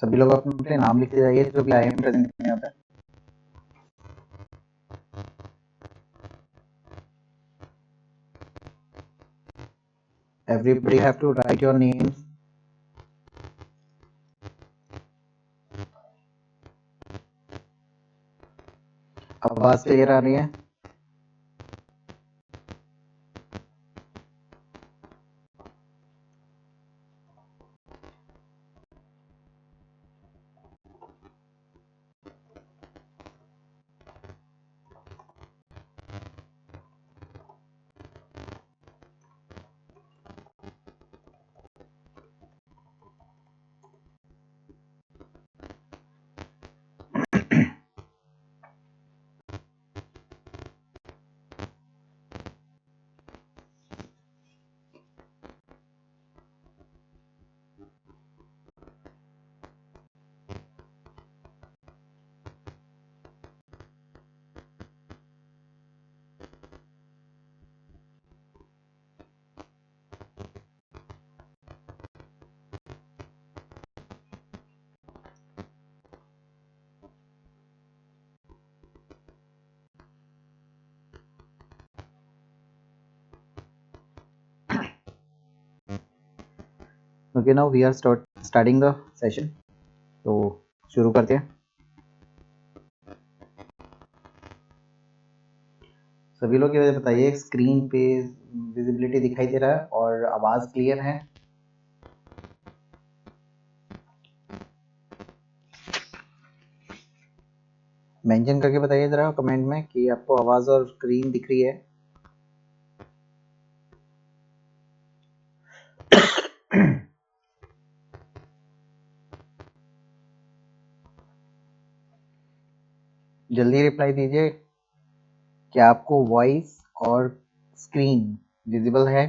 सभी लोग अपने अपने नाम लिखते जाइए जो भी आए हैं प्रेजेंट करने यहाँ पे। Everybody have to write your names. आवाज क्लियर आ रही है? Okay, now we are starting the session. तो शुरू करते हैं। सभी लोग ये बताइए स्क्रीन पे विजिबिलिटी दिखाई दे रहा है और आवाज क्लियर है? मेंशन करके बताइए जरा कमेंट में कि आपको आवाज और स्क्रीन दिख रही है। जल्दी रिप्लाई दीजिए कि आपको वॉइस और स्क्रीन विजिबल है।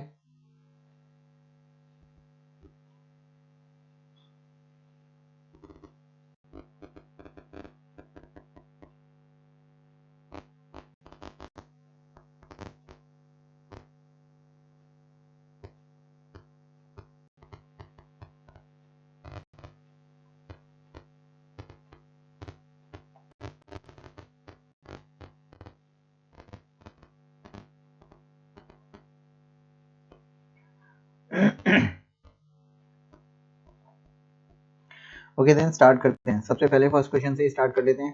ओके देन स्टार्ट करते हैं। सबसे पहले फर्स्ट क्वेश्चन से स्टार्ट कर लेते हैं।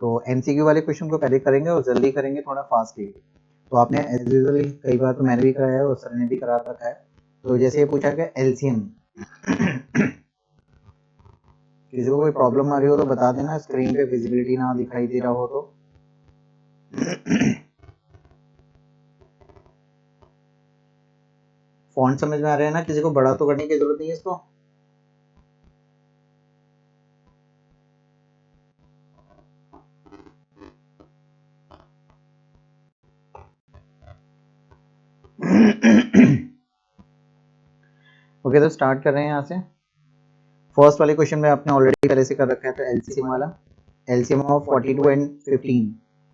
तो एमसीक्यू वाले क्वेश्चन को पहले करेंगे और जल्दी करेंगे, थोड़ा फास्ट ही। तो आपने एज यूजुअली कई बार तो मैंने भी कराया है और सर ने भी करा रखा है। तो जैसे ये पूछा गया एलसीएम, किसी को कोई प्रॉब्लम आ रही हो तो बता देना, स्क्रीन पे विजिबिलिटी ना दिखाई दे रहा हो तो। फॉन्ट समझ में आ रहा है ना? किसी को बड़ा तो करने की जरूरत नहीं है इसको। ओके तो स्टार्ट कर रहे हैं यहाँ से। फर्स्ट वाले क्वेश्चन में आपने ऑलरेडी पहले से कर रखा है, तो एलसीएम वाला, एलसीएम ऑफ 42 एंड 15,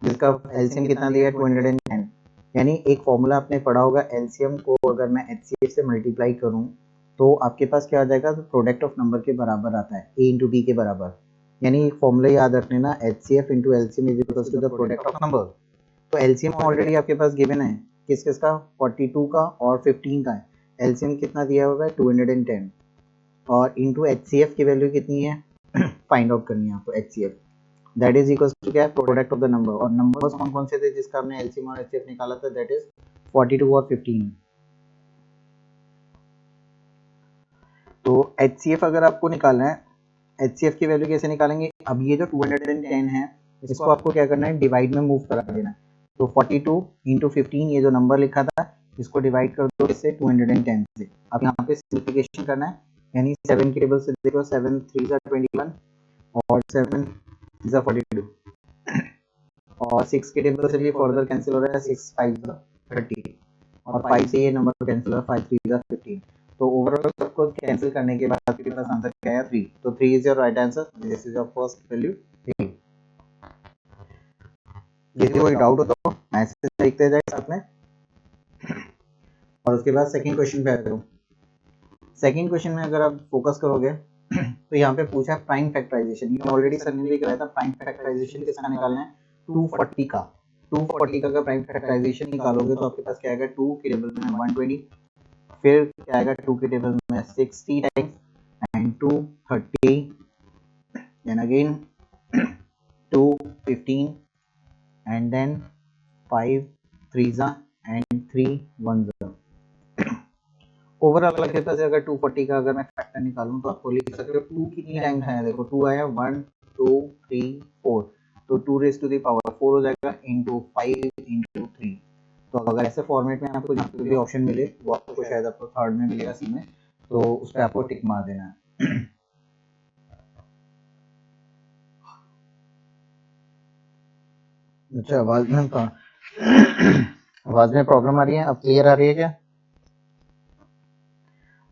जिसका एलसीएम कितना दिया है 210। यानी एक फॉर्मूला आपने पढ़ा होगा, एलसीएम को अगर मैं एचसीएफ से मल्टीप्लाई करूं तो आपके पास क्या आ जाएगा, तो प्रोडक्ट ऑफ नंबर के बराबर आता है, ए इंटू बी के बराबर। यानी एक फॉर्मूला याद रख लेना, HCF into LCM is equal to the product of number. तो एलसीएम ऑलरेडी आपके पास गिवन है, किस किस का, 42 का और 15 का है। एलसीएम कितना दिया हुआ है 210, और इंटू एचसीएफ की वैल्यू कितनी है फाइंड आउट करनी है आपको। HCF that is equal to क्या है, प्रोडक्ट ऑफ द नंबर। और नंबर्स कौन कौन से थे जिसका हमने एलसीएम और एचसीएफ निकाला था, दैट इज 42 और 15। तो एचसीएफ अगर आपको निकालना है, एचसीएफ की वैल्यू कैसे निकालेंगे, अब ये जो 210 है इसको आपको क्या करना है, डिवाइड में मूव करा देना है। तो 42 इंटू 15, ये जो नंबर लिखा था इसको डिवाइड कर दो इससे 210 से। अब यहाँ पे सिंप्लीफिकेशन करना है, यानी 7 के टेबल से देखो, 7 3 21 और 7 42, और 6 के टेबल से भी फर्दर कैंसिल हो रहा है, 6 5 30, और 5 से ये नंबर कैंसिल हो रहा है, 5 3 15। तो ओवरऑल सबको कैंसिल करने के बाद आपके पास आंसर क्या है, 3। तो 3 is your right answer, this is your first value 3। यदि कोई डाउट हो तो मैसेज लिखते जाए साथ में। और उसके बाद सेकंड क्वेश्चन पे आते हो। सेकंड क्वेश्चन में अगर आप फोकस करोगे तो यहाँ पे पूछा है प्राइम फैक्टराइजेशन, ये ऑलरेडी सर ने भी कराया था। प्राइम फैक्टराइजेशन किसका निकालना है? 240 का। 240 का अगर प्राइम फैक्टराइजेशन निकालोगे तो आपके पास क्या आएगा? 2 के टेबल में 120, फिर क्या आएगा? 2 के टेबल में 60 times and 230 then again 215 and then 5 threes and 3 ones। Overall आपके पास अगर 240 का अगर मैं फैक्टर निकालूं तो आपको लिख सकते हो 2 कितनी टाइम्स आया? देखो 2 आया 1 2 3 4, तो 2 रेज टू द पावर 4 हो जाएगा इंटू 5 इंटू 3। तो अगर ऐसे फॉर्मेट में आपको जहाँ पे भी ऑप्शन मिले, वो आपको शायद आपको थर्ड में मिलेगा, सी में, तो उस पर आपको टिक मार देना है। अच्छा, आवाज में प्रॉब्लम आ रही है? अब क्लियर आ रही है क्या?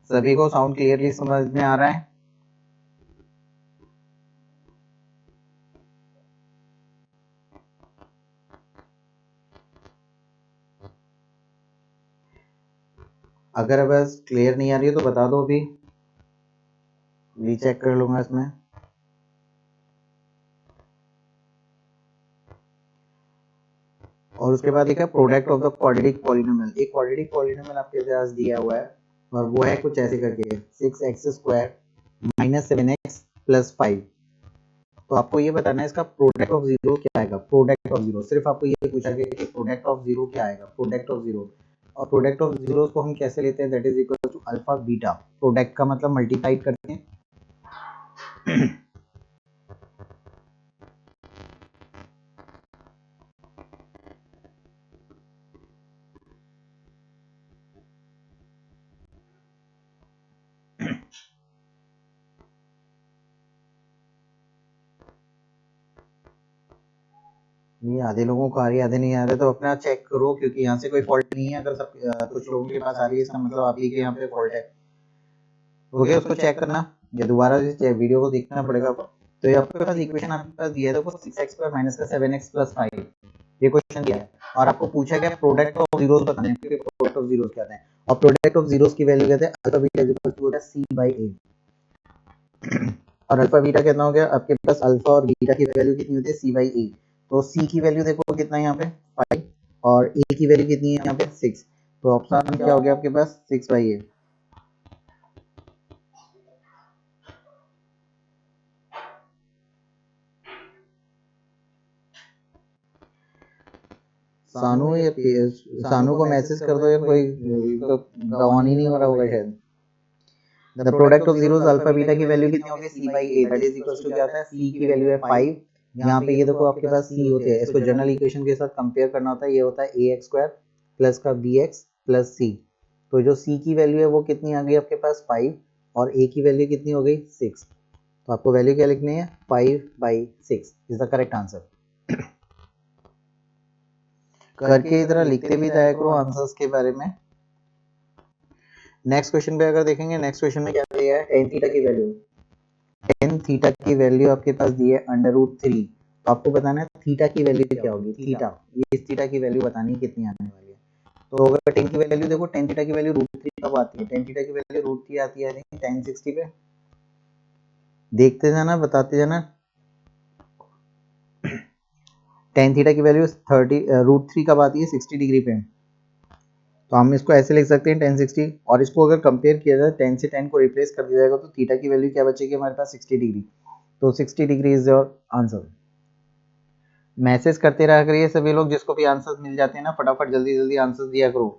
सभी को साउंड क्लियरली समझ में आ रहा है? अगर बस क्लियर नहीं आ रही है तो बता दो, अभी रीचेक कर लूंगा इसमें। और उसके बाद लिखा है product of the quadratic polynomial. एक क्वाड्रेटिक पॉलिनोमियल आपके पास दिया हुआ है और वो है कुछ ऐसे करके 6x² माइनस 7x प्लस 5। तो आपको ये बताना है इसका प्रोडक्ट ऑफ जीरो क्या आएगा। प्रोडक्ट ऑफ जीरो, सिर्फ आपको ये पूछा गया कि प्रोडक्ट ऑफ जीरो क्या आएगा, प्रोडक्ट ऑफ जीरो। और प्रोडक्ट ऑफ जीरो को हम कैसे लेते हैं? That is equal to alpha beta. Product का मतलब मल्टीप्लाइड करते हैं। ये आधे लोगों को आ रही है, आधे नहीं आ रहे, तो अपना चेक करो, क्योंकि यहाँ से कोई फॉल्ट नहीं है। अगर सब कुछ लोगों के पास आ रही है, इसका मतलब आप ही के यहाँ पे फॉल्ट है। ओके, उसको चेक करना या दोबारा वीडियो को देखना पड़ेगा। तो ये आपके पास इक्वेशन आपके पास दिया है, देखो 6x² माइनस का 7x प्लस 5, ये क्वेश्चन दिया है और आपको पूछा गया प्रोडक्ट ऑफ जीरोस बताने हैं। प्रोडक्ट ऑफ जीरोस क्या है और प्रोडक्ट ऑफ जीरोस की वैल्यू कहते हैं अल्फा बीटा इक्वल टू होता है c/a। और अल्फा बीटा कितना हो गया आपके पास? अल्फा और बीटा की वैल्यू कितनी होती है? c/a। तो c की वैल्यू देखो कितना है यहाँ पे 5 और a की वैल्यू कितनी है यहाँ पे 6। तो ऑप्शन क्या हो गया आपके पास? 6/a। सानू, ये सानू को मैसेज कर दो यार, कोई तो ऑन ही नहीं हो रहा होगा शायद। The product of zeros alpha beta की वैल्यू कितनी होगी? c/a। That is equals to क्या आता है? c की वैल्यू है 5। यहाँ पे ये देखो आपके पास c होते हैं, इसको जनरल इक्वेशन के साथ कंपेयर करना होता है। ये होता है ax² प्लस का bx प्लस c। तो जो c की वैल्यू है वो कितनी आ गई आपके पास? 5 और a की वैल्यू कितनी हो गई? 6। तो आपको वैल्यू क्या लिखनी है? 5/6 इज द करेक्ट आंसर। करके इधर लिखते भी जाया करो आंसर्स के बारे में। नेक्स्ट क्वेश्चन पे अगर देखेंगे, नेक्स्ट क्वेश्चन में क्या दिया है? टेन थीटा की वैल्यू। टेन थीटा की वैल्यू आपके पास दी है √3। तो आपको बताना है थीटा की वैल्यू क्या होगी। थीटा, ये इस थीटा की वैल्यू बतानी है कितनी आने वाली है। तो अगर टेन की वैल्यू देखो, टेन थीटा की वैल्यू √3 कब आती है? टेन थीटा की वैल्यू √3 आती है tan 60 पे। देखते जाना, बताते जाना। टेन थीटा की वैल्यू 30 √3 कब आती है? 60 डिग्री पे। तो हम इसको ऐसे लिख सकते हैं tan 60, और इसको अगर कंपेयर किया जाए 10 से 10 को रिप्लेस कर दिया जाएगा तो थीटा की वैल्यू क्या बचेगी हमारे पास? 60 डिग्री। तो 60 degree is your answer. Message करते रहा करिए सभी लोग, जिसको भी आंसर्स मिल जाते हैं ना, फटाफट जल्दी जल्दी आंसर्स दिया करो,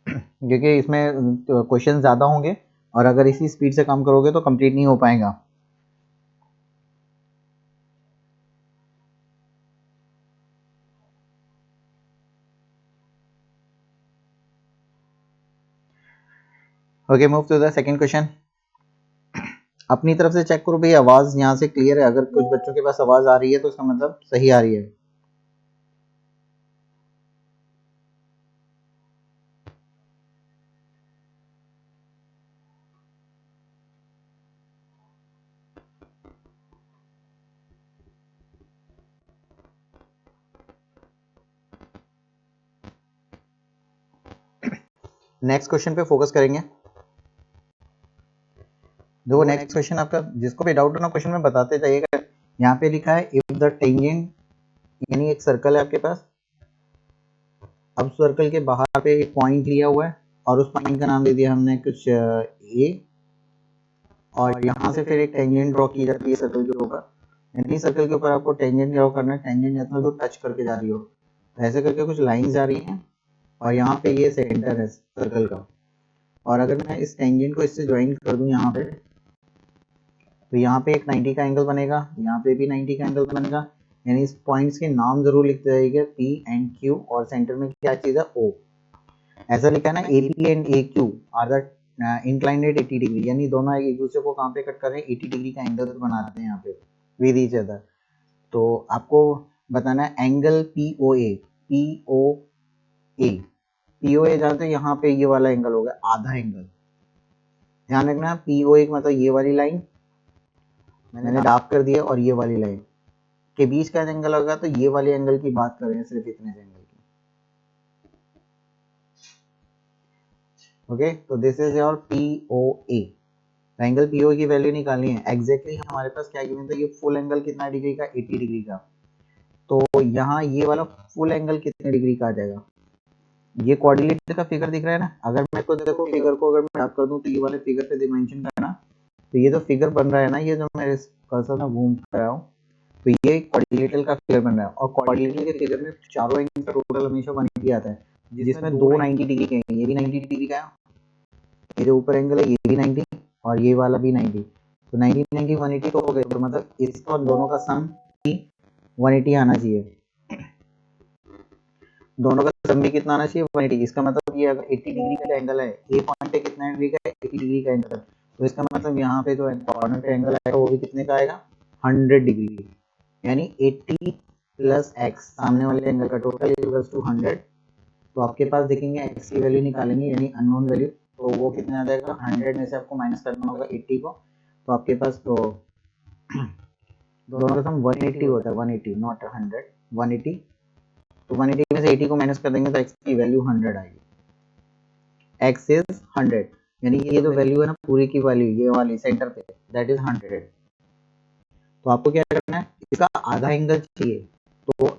क्योंकि इसमें क्वेश्चन ज़्यादा होंगे और अगर इसी स्पीड से काम करोगे तो कंप्लीट नहीं हो पाएगा। Okay, move to the second question. अपनी तरफ से चेक करो भाई, आवाज़ यहाँ से क्लियर है? अगर कुछ बच्चों के पास आवाज़ आ रही है तो इसका मतलब सही आ रही है। नेक्स्ट क्वेश्चन पे फोकस करेंगे। देखो नेक्स्ट क्वेश्चन आपका, जिसको भी डाउट हो ना क्वेश्चन में बताते जाइएगा। यहाँ पे लिखा है इफ द टेंजेंट, यानी एक सर्कल है आपके पास। अब सर्कल के बाहर पे एक पॉइंट लिया हुआ है और उस पॉइंट का नाम दे दिया हमने कुछ ए, और यहाँ से फिर एक टेंजेंट ड्रॉ की जाती है सर्कल के ऊपर। यानी सर्कल के ऊपर आपको टेंजेंट ड्रॉ करना है। टेंजेंट मतलब जो टच करके जा रही हो, ऐसे करके कुछ लाइंस जा रही हैं और यहाँ पे ये सेंटर है सर्कल का। और अगर मैं इस टेंजेंट को इससे ज्वाइन कर दूं यहाँ पे, तो यहाँ पे एक 90 का एंगल बनेगा, यहाँ पे भी 90 का एंगल बनेगा। यानी इस पॉइंट्स के नाम जरूर लिखते जाइएगा, पी एंड क्यू, और सेंटर में क्या चीज है, ओ। ऐसा लिखा है ना, A P and A Q R the inclined at 80 degree, यानी दोनं एक दूसरे को कहाँ पे कट कर रहे हैं, 80 डिग्री का एंगल बनाते हैं यहाँ पे विद ईच अदर। तो आपको बताना है एंगल पी ओ ए, पी ओ ए, पी ओ ए जानते हैं, यहाँ पे ये वाला एंगल होगा आधा एंगल। ध्यान रखना, पी ओ ए मतलब ये वाली लाइन मैंने डार्क कर दिया, और ये वाली लाइन के बीच का एंगल होगा, तो ये वाले एंगल की बात कर रहे हैं, सिर्फ इतने एंगल की। ओके, तो this is your P O A. Angle P O की वैल्यू निकालनी है। एग्जैक्टली हमारे पास क्या गिवन था, ये फुल एंगल कितना डिग्री का, 80 डिग्री का। तो यहाँ ये वाला फुल एंगल कितने डिग्री का आ जाएगा, ये कोऑर्डिनेट का फिगर दिख रहा है ना। अगर मैं को देखो फिगर को अगर मैं डार्क कर दूं, तो ये वाले फिगर पे डिमेंशन करना, तो ये जो फिगर बन रहा है ना, ये जो मेरे कर्सर में घूम रहा हूँ, तो ये क्वाड्रिलेटरल का फिगर बन रहा है। और क्वाड्रिलेटरल के फिगर में चारों एंगल का टोटल हमेशा 180 आता है, जिसमें दो 90 डिग्री के हैं। ये भी 90 डिग्री का है, ये जो ऊपर एंगल है ये भी 90, और ये वाला भी 90। तो 90 90 180 तो हो गए, तो मतलब इसका दोनों का सम 180 आना चाहिए। दोनों का सम भी कितना आना चाहिए, 180। इसका मतलब ये अगर 80 डिग्री का एंगल है, ए पॉइंट पे कितना डिग्री का है, 80 डिग्री का एंगल, तो इसका मतलब यहाँ पे जो कॉर्नर पे एंगल आएगा वो भी कितने का आएगा, 100 डिग्री। यानी 80 प्लस एक्स, सामने वाले एंगल का टोटल इक्वल्स टू 100। तो आपके पास देखेंगे एक्स की वैल्यू निकालेंगे, यानी अननोन वैल्यू, तो वो कितना आ जाएगा, 100 में से आपको माइनस करना होगा 80 को। तो आपके पास तो दोनों का सम 180 होता है, 180 नॉट 100, 180। तो 180 में से 80 को माइनस कर देंगे तो x की वैल्यू 100 आएगी। x इज 100, यानी ये जो वैल्यू है ना पूरी की वैल्यू, ये वाली सेंटर पे, दैट इज 100। तो आपको क्या करना है, इसका आधा एंगल चाहिए, तो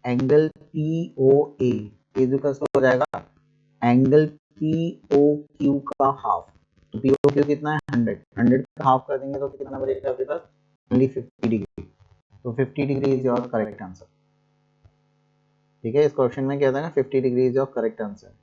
एंगल POA इक्वल्स हो जाएगा एंगल POQ का हाफ। तो POQ कितना है, 100, 100 का हाफ कर देंगे तो कितना बचेगा आपके पास, ओनली 50 डिग्री। तो 50 degree is your correct answer. ठीक है, इस क्वेश्चन में क्या था ना, 50 degree is your correct answer.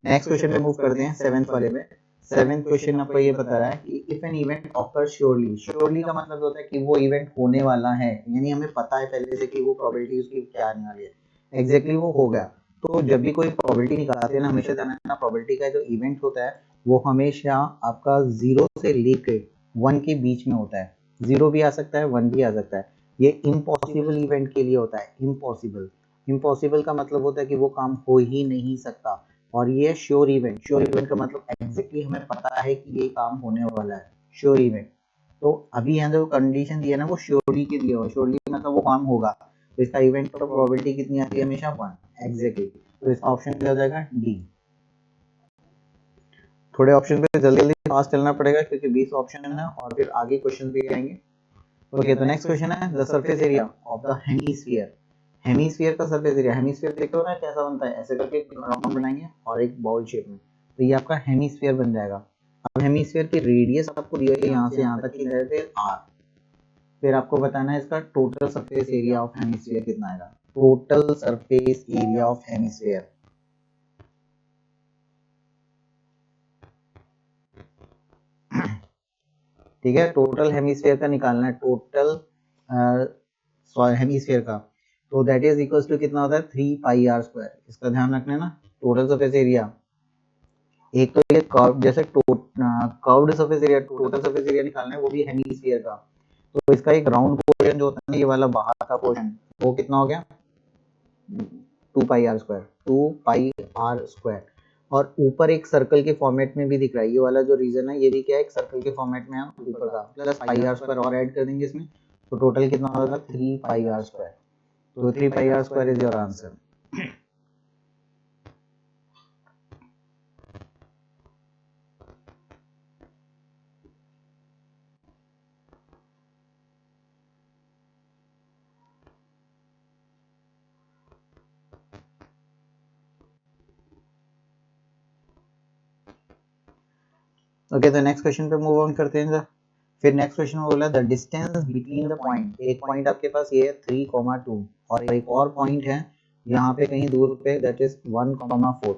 Next question पे मूव करते हैं, 7th वाले में। 7th क्वेश्चन आपको ये बता रहा है कि if an event occur surely, surely का मतलब होता है कि वो इवेंट होने वाला है, यानी हमें पता है पहले से कि वो प्रोबेबिलिटी उसकी क्या आने वाली है, एग्जैक्टली वो हो गया। तो जब भी कोई प्रोबेबिलिटी निकालते हैं ना, हमेशा ध्यान रखना प्रोबेबिलिटी का जो इवेंट होता है वो हमेशा आपका 0 से लेके 1 के बीच में होता है। 0 भी आ सकता है, 1 भी आ सकता है। ये इम्पॉसिबल इवेंट के लिए होता है, इम्पॉसिबल। इम्पॉसिबल का मतलब होता है कि वो काम हो ही नहीं सकता। और ये श्योर इवेंट, श्योर इवेंट का मतलब एग्जैक्टली हमें पता है कि ये काम होने वाला है, श्योर इवेंट। तो अभी यहाँ जो कंडीशन दिया है ना वो श्योरली के लिए हो, श्योरली मतलब वो काम होगा, तो इसका इवेंट का प्रोबेबिलिटी कितनी आती है, हमेशा 1 एग्जैक्टली। तो इसका ऑप्शन क्या हो जाएगा, डी। थोड़े ऑप्शन पे जल्दी जल्दी फास्ट चलना पड़ेगा क्योंकि 20 ऑप्शन है ना, और फिर आगे क्वेश्चन भी आएंगे। ओके, तो नेक्स्ट क्वेश्चन है the surface area of the hemisphere. Hemisphere का सरफेस एरिया, हेमीस्फीयर देखते हो ना कैसा बनता है, ऐसे करके एक राउंड बनाएंगे और एक बॉल शेप में, तो ये आपका हेमीस्फीयर बन जाएगा। अब हेमीस्फीयर की रेडियस आपको दी है यहाँ से यहाँ तक की, दैट इज r। फिर आपको बताना है इसका total surface area of hemisphere कितना आएगा, total surface area of hemisphere. ठीक है, टोटल हेमीस्फीयर का निकालना है, टोटल हेमीस्फीयर का, तो दैट इज इक्वल्स टू कितना होता है, 3 पाई r स्क्वायर। इसका ध्यान रखना है ना, टोटल सरफेस एरिया, एक तो ये कर्व जैसे curved surface area, total surface area निकालना है वो भी हेमीस्फीयर का। तो इसका एक राउंड पोर्शन जो होता है ये वाला बाहर का पोर्शन, वो कितना हो गया, 2 पाई r स्क्वायर, 2 पाई r स्क्वायर। और ऊपर एक सर्कल के फॉर्मेट में भी दिख रहा है, ये वाला जो रीजन है ये भी क्या है, एक सर्कल के फॉर्मेट में हम ऊपर का प्लस पाई r स्क्वायर और ऐड कर देंगे इसमें, तो टोटल कितना होगा, 3 पाई r स्क्वायर। तो 3 पाई r square is your answer. Okay, तो नेक्स्ट क्वेश्चन पे मूव ऑन करते हैं। फिर नेक्स्ट क्वेश्चन में बोला the distance between the point, एक पॉइंट आपके पास ये है 3,2 और एक और पॉइंट है यहाँ पे कहीं दूर पे दैट इज 1,4।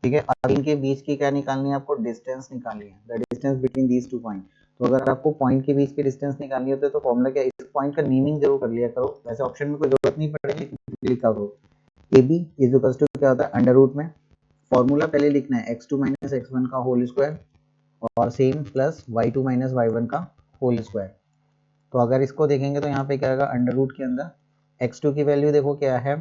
ठीक है, अब इनके बीच की क्या निकालनी है आपको, डिस्टेंस निकालनी है, the distance between these two point. तो अगर आपको पॉइंट के बीच की डिस्टेंस निकालनी होती है तो फॉर्मूला क्या, इस पॉइंट का नेमिंग जरूर कर लिया करो, वैसे ऑप्शन में कोई जरूरत नहीं पड़ेगी, लिखा करो A B is equal to क्या होता है अंडर रूट में, फॉर्मूला पहले लिखना है x2 माइनस x1 का होल स्क्वायर और same plus y2 minus y1 का होल स्क्वायर। तो अगर इसको देखेंगे तो यहाँ पे क्या आएगा, अंडर रूट के अंदर x2 की वैल्यू देखो क्या है,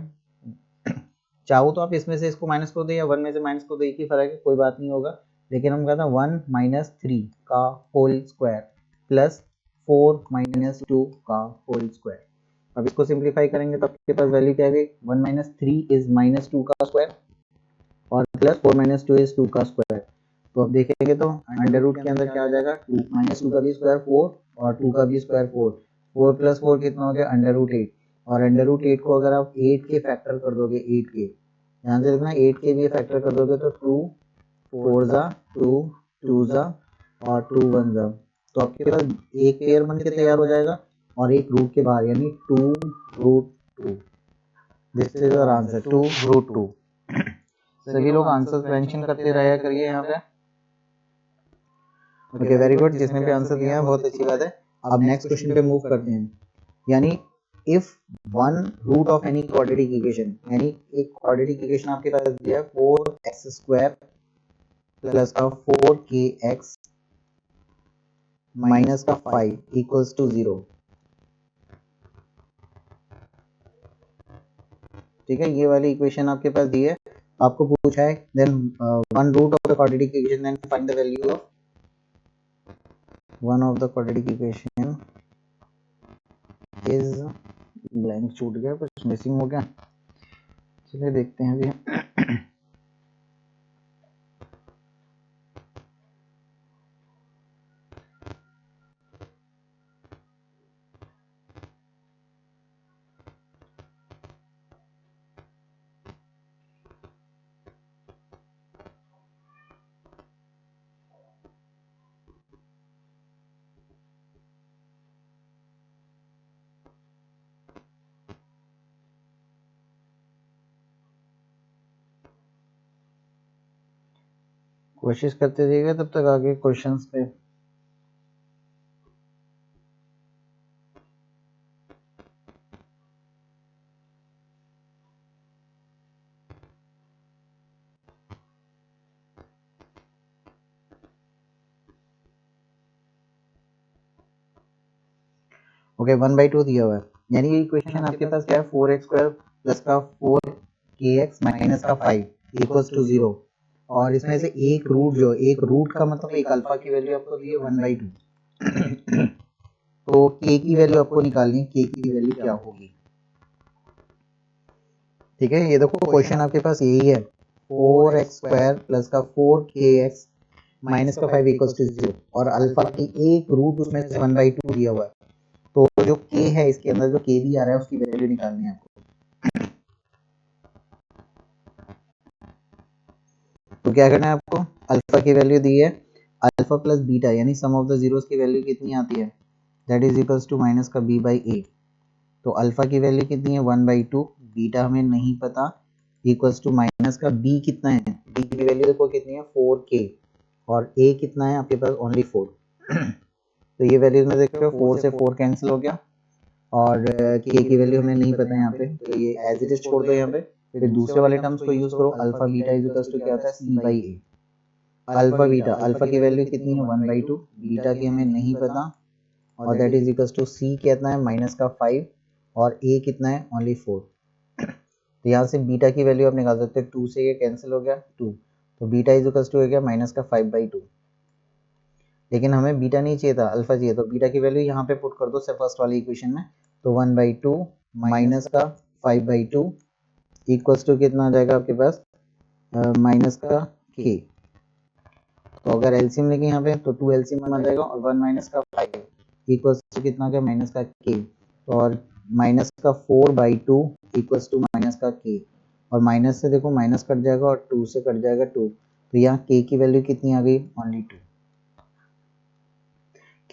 चाहो तो आप इसमें से इसको माइनस कर दो या 1 में से माइनस कर दो, एक ही फर्क है, कोई बात नहीं होगा, लेकिन हम कहते हैं 1 माइनस 3 का होल स्क्वायर प्लस 4 माइनस 2 का होल स्क्वायर। अब इसको सिंप्लीफाई करेंगे तो आपके पास वैल्यू क्या आ गई, 1 माइनस 3 इज माइनस 2 का स्क्वायर और प्लस 4 माइनस 2 इज 2 का स्क्वायर। तो अब देखेंगे तो अंडर रूट के अंदर क्या आ जाएगा, 2 माइनस 2 का भी स्क्वायर 4 और 2 का भी स्क्वायर 4, 4 प्लस 4 कितना हो गया अंडर रूट 8, और अंडर रूट 8 को अगर आप 8 के फैक्टर कर दोगे, 8 के यहाँ से देखना 8 के भी फैक्टर कर दोगे तो 2 4 जा 2 2 जा और 2 1 जा, तो आपके पास एक पेयर बन के तैयार हो जाएगा और एक रूट के बाहर यानी 2 root 2, this is our answer 2 root 2। सभी लोग आंसर मेंशन करते रहा करिए यहाँ पे। ओके वेरी गुड, जिसने भी आंसर दिया है बहुत अच्छी बात है। अब नेक्स्ट क्वेश्चन पे मूव करते हैं, यानी if one root of any quadratic equation, यानी एक क्वाड्रेटिक इक्वेशन आपके पास दिया है 4x स्क्वायर प्लस का 4kx माइनस का 5 इक्वल्स टू 0। ठीक है, ये वाली इक्वेशन आपके पास दी है, आपको पूछा है then one root of the quadratic equation then find the value of one of the quadratic equation is blank, छूट गया कुछ मिसिंग हो गया, चलिए देखते हैं अभी। कोशिश करते रहिएगा तब तक आगे क्वेश्चंस पे। ओके 1/2 दिया हुआ है, यानी ये इक्वेशन आपके पास क्या है 4x स्क्वायर प्लस का 4kx माइनस का 5 इक्वल्स टू 0, और इसमें से एक रूट, जो एक रूट का मतलब एक अल्फा की वैल्यू आपको दी है 1/2। तो k की वैल्यू आपको निकालनी है, k की वैल्यू क्या होगी। ठीक है, ये देखो क्वेश्चन आपके पास यही है 4x स्क्वायर प्लस का 4kx माइनस का 5 इक्वल्स टू 0 और अल्फा की एक रूट उसमें से 1/2 दिया हुआ है, तो जो k है इसके अंदर जो k भी आ रहा है उसकी वैल्यू निकालनी है आपको। तो क्या करना है आपको, अल्फा की वैल्यू दी है अल्फा प्लस बीटा यानी सम ऑफ द जीरोस की वैल्यू कितनी आती है, that is equals to minus का b बाई ए। तो अल्फा की वैल्यू कितनी है 1/2, बीटा हमें नहीं पता, इक्वल्स टू माइनस का b कितना है, b की वैल्यू देखो कितनी है 4k और a कितना है आपके पास ओनली 4। तो ये वैल्यूज में देखते हो 4 से 4 कैंसिल हो गया और k की वैल्यू हमें नहीं पता यहाँ पे, तो ये एज इट इज छोड़ दो यहाँ पे। फिर दूसरे वाले टर्म्स को यूज करो, alpha beta is equals to क्या होता है c by A. Alpha beta, alpha की वैल्यू कितनी है 1/2, बीटा की हमें नहीं पता और that is equals to C कितना है माइनस का 5 और ए कितना है ओनली 4। तो यहाँ से बीटा की वैल्यू आप निकाल सकते हैं, 2 से ये कैंसिल हो गया 2, तो बीटा इज इक्वल्स टू हो गया माइनस का 5/2। लेकिन हमें बीटा नहीं चाहिए था, अल्फा चाहिए, तो बीटा की वैल्यू यहाँ पे पुट कर दो फर्स्ट वाली इक्वेशन में, तो 1/2 माइनस का 5/2 इक्वल्स टू कितना आ जाएगा आपके पास माइनस का k। तो अगर एलसीएम लेके यहाँ पे तो 2 एलसीएम आ जाएगा और 1 माइनस का 5 इक्वल्स टू कितना का माइनस का k, और माइनस का 4/2 इक्वल्स टू माइनस का k, और माइनस से देखो माइनस कट जाएगा और 2 से कट जाएगा 2, तो यहाँ k की वैल्यू कितनी आ गई only 2।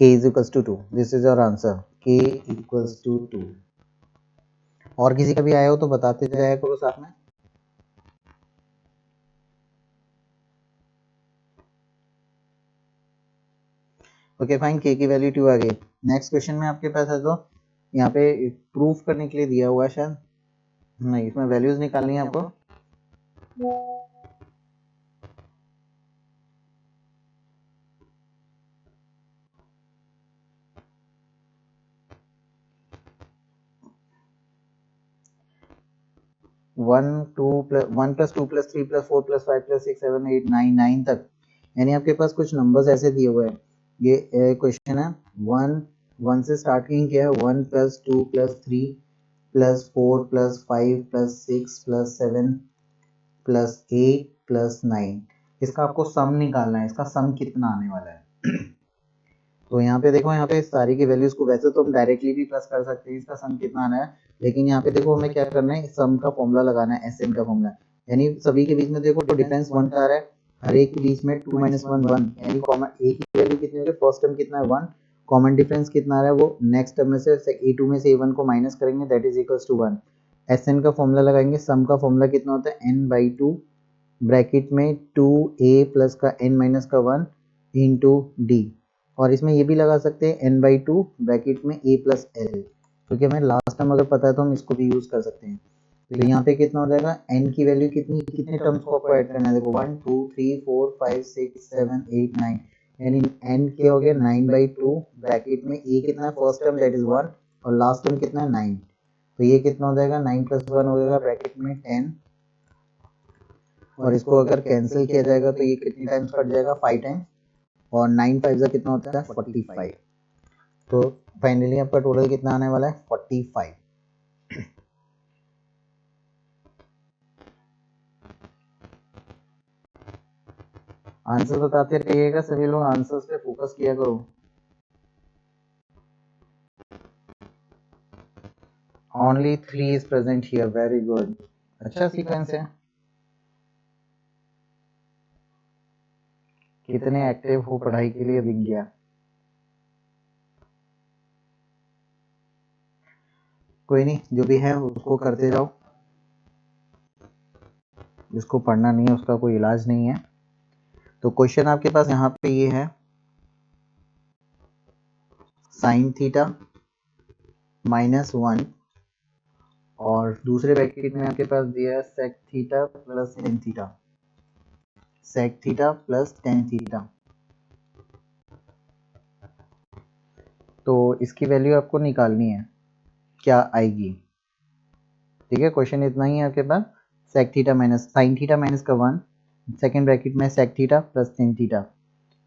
k is equals to 2। This is your answer, k equals to 2। और किसी का भी आया हो तो बताते जाया करो साथ में। ओके फाइन, k की वैल्यू 2 आ गई। नेक्स्ट क्वेश्चन में आपके पास है तो यहाँ पे प्रूफ करने के लिए दिया हुआ है शायद, नहीं इसमें वैल्यूज निकालनी है आपको। One plus two plus three plus four plus five plus six seven eight nine, nine तक, यानी आपके पास कुछ नंबर्स ऐसे दिए हुए हैं। ये क्वेश्चन है, वन से स्टार्टिंग किया है, 1 plus 2 plus 3 plus 4 plus 5 plus 6 plus 7 plus 8 plus 9। इसका आपको सम निकालना है, इसका सम कितना आने वाला है। तो यहाँ पे देखो, यहाँ पे सारी की वैल्यूज को वैसे तो हम डायरेक्टली भी प्लस कर सकते हैं, इसका सम कितना आना है, लेकिन यहाँ पे देखो हमें क्या करना है, सम का फॉर्मूला लगाना है, एसएन का फॉर्मूला, यानी सभी के बीच में देखो तो डिफरेंस 1 का आ रहा है, हर एक के बीच में 2 माइनस 1 1, यानी कॉमन ए की वैल्यू कितनी होगी, फर्स्ट टर्म कितना है 1, कॉमन डिफरेंस कितना आ रहा है वो नेक्स्ट टर्म में से a2 में से a1 को माइनस करेंगे, that is equals to 1। SN का फॉर्मूला लगाएंगे, सम का फॉर्मूला कितना होता है n/2 ब्रैकेट में 2a प्लस का n माइनस का 1 इंटू डी, और इसमें ये भी लगा सकते हैं n/2 ब्रैकेट में a प्लस एल, क्योंकि हमें लास्ट टर्म अगर पता है तो हम इसको भी यूज कर सकते हैं। तो यहाँ पे कितना हो जाएगा, n की वैल्यू कितनी, कितने टर्म्स को आपको ऐड करना है, देखो 1 2 3 4 5 6 7 8 9, यानी n के हो गया 9/2 ब्रैकेट में a कितना है, फर्स्ट टर्म दैट इज 1 और लास्ट टर्म कितना है 9, तो ये कितना हो जाएगा 9 प्लस 1 हो जाएगा ब्रैकेट में 10, और इसको अगर कैंसिल किया जाएगा तो ये कितनी टाइम्स कट जाएगा, 5 टाइम्स, और 9 5 कितना होता है 45। तो फाइनली आपका टोटल कितना आने वाला है 45। आंसर बताते रहिएगा सभी लोग, आंसर्स पे फोकस किया करो। Only 3 is present here, very good, अच्छा सीक्वेंस है। कितने एक्टिव हो पढ़ाई के लिए दिख गया। कोई नहीं, जो भी है उसको करते जाओ, जिसको पढ़ना नहीं है उसका कोई इलाज नहीं है। तो क्वेश्चन आपके पास यहाँ पे ये है, साइन थीटा -1 और दूसरे ब्रैकेट में आपके पास दिया है sec theta plus ten theta, sec theta plus ten theta. तो इसकी वैल्यू आपको निकालनी है, क्या आएगी। ठीक है, क्वेश्चन इतना ही है आपके पास, sec theta minus sine theta minus का 1, सेकेंड ब्रैकेट में sec theta plus ten theta,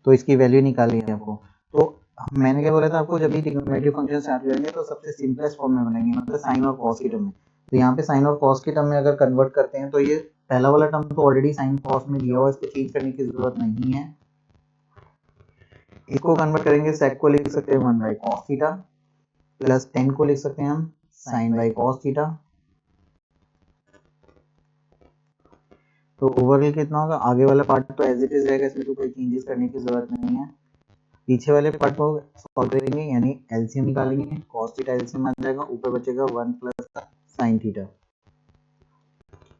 तो इसकी वैल्यू निकालनी है आपको। तो मैंने क्या बोला था आपको, जब भी ट्रिग्नोमेट्री फंक्शन स्टार्ट करेंगे तो सबसे सिंपलेस्ट फॉर्म में बनाएंगे, मतलब साइन और कॉस की टर्म में। तो यहाँ पे साइन और कॉस की टर्म में अगर कन्वर्ट करते हैं तो ये पहला वाला टर्म तो ऑलरेडी साइन कॉस में दिया हुआ है, इसको चेंज करने की जरूरत नहीं है। इसको कन्वर्ट करेंगे, सेक को लिख सकते हैं 1/cos थीटा प्लस टेन को लिख सकते हैं हम sin/cos थीटा। तो ओवरऑल कितना होगा, आगे वाला पार्ट तो एज इट इज रहेगा, इसमें तो कोई चेंजेस करने की जरूरत नहीं है। पीछे वाले पार्ट को सॉल्व करेंगे, यानी एलसीएम निकालेंगे, cos थीटा एलसीएम आ जाएगा, ऊपर बचेगा 1 प्लस sin थीटा,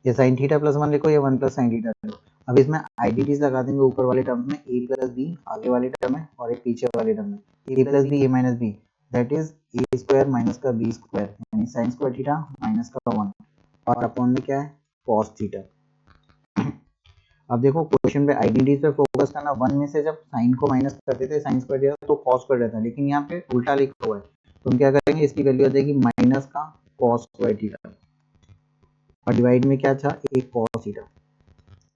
ये sin थीटा प्लस 1 लिखो, ये 1 प्लस sin थीटा लिखो। अब इसमें आइडेंटिटीज लगा देंगे ऊपर वाले टर्म में, a प्लस बी आगे वाले टर्म में और एक पीछे वाले टर्म में, a plus B a minus B, that is a square minus का b स्क्वायर, यानी sin स्क्वायर थीटा माइनस का 1 और अपॉन में क्या है cos थीटा। अब देखो क्वेश्चन पे आइडेंटिटीज पे फोकस करना, 1 में से जब साइन को माइनस करते थे साइन स्क्वायर थीटा तो cos स्क्वायर रहता है, लेकिन यहाँ पे उल्टा लिखा हुआ है, तो हम क्या करेंगे, इसकी वैल्यू आ जाएगी माइनस का cos स्क्वायर थीटा और डिवाइड में क्या था, एक cos थीटा,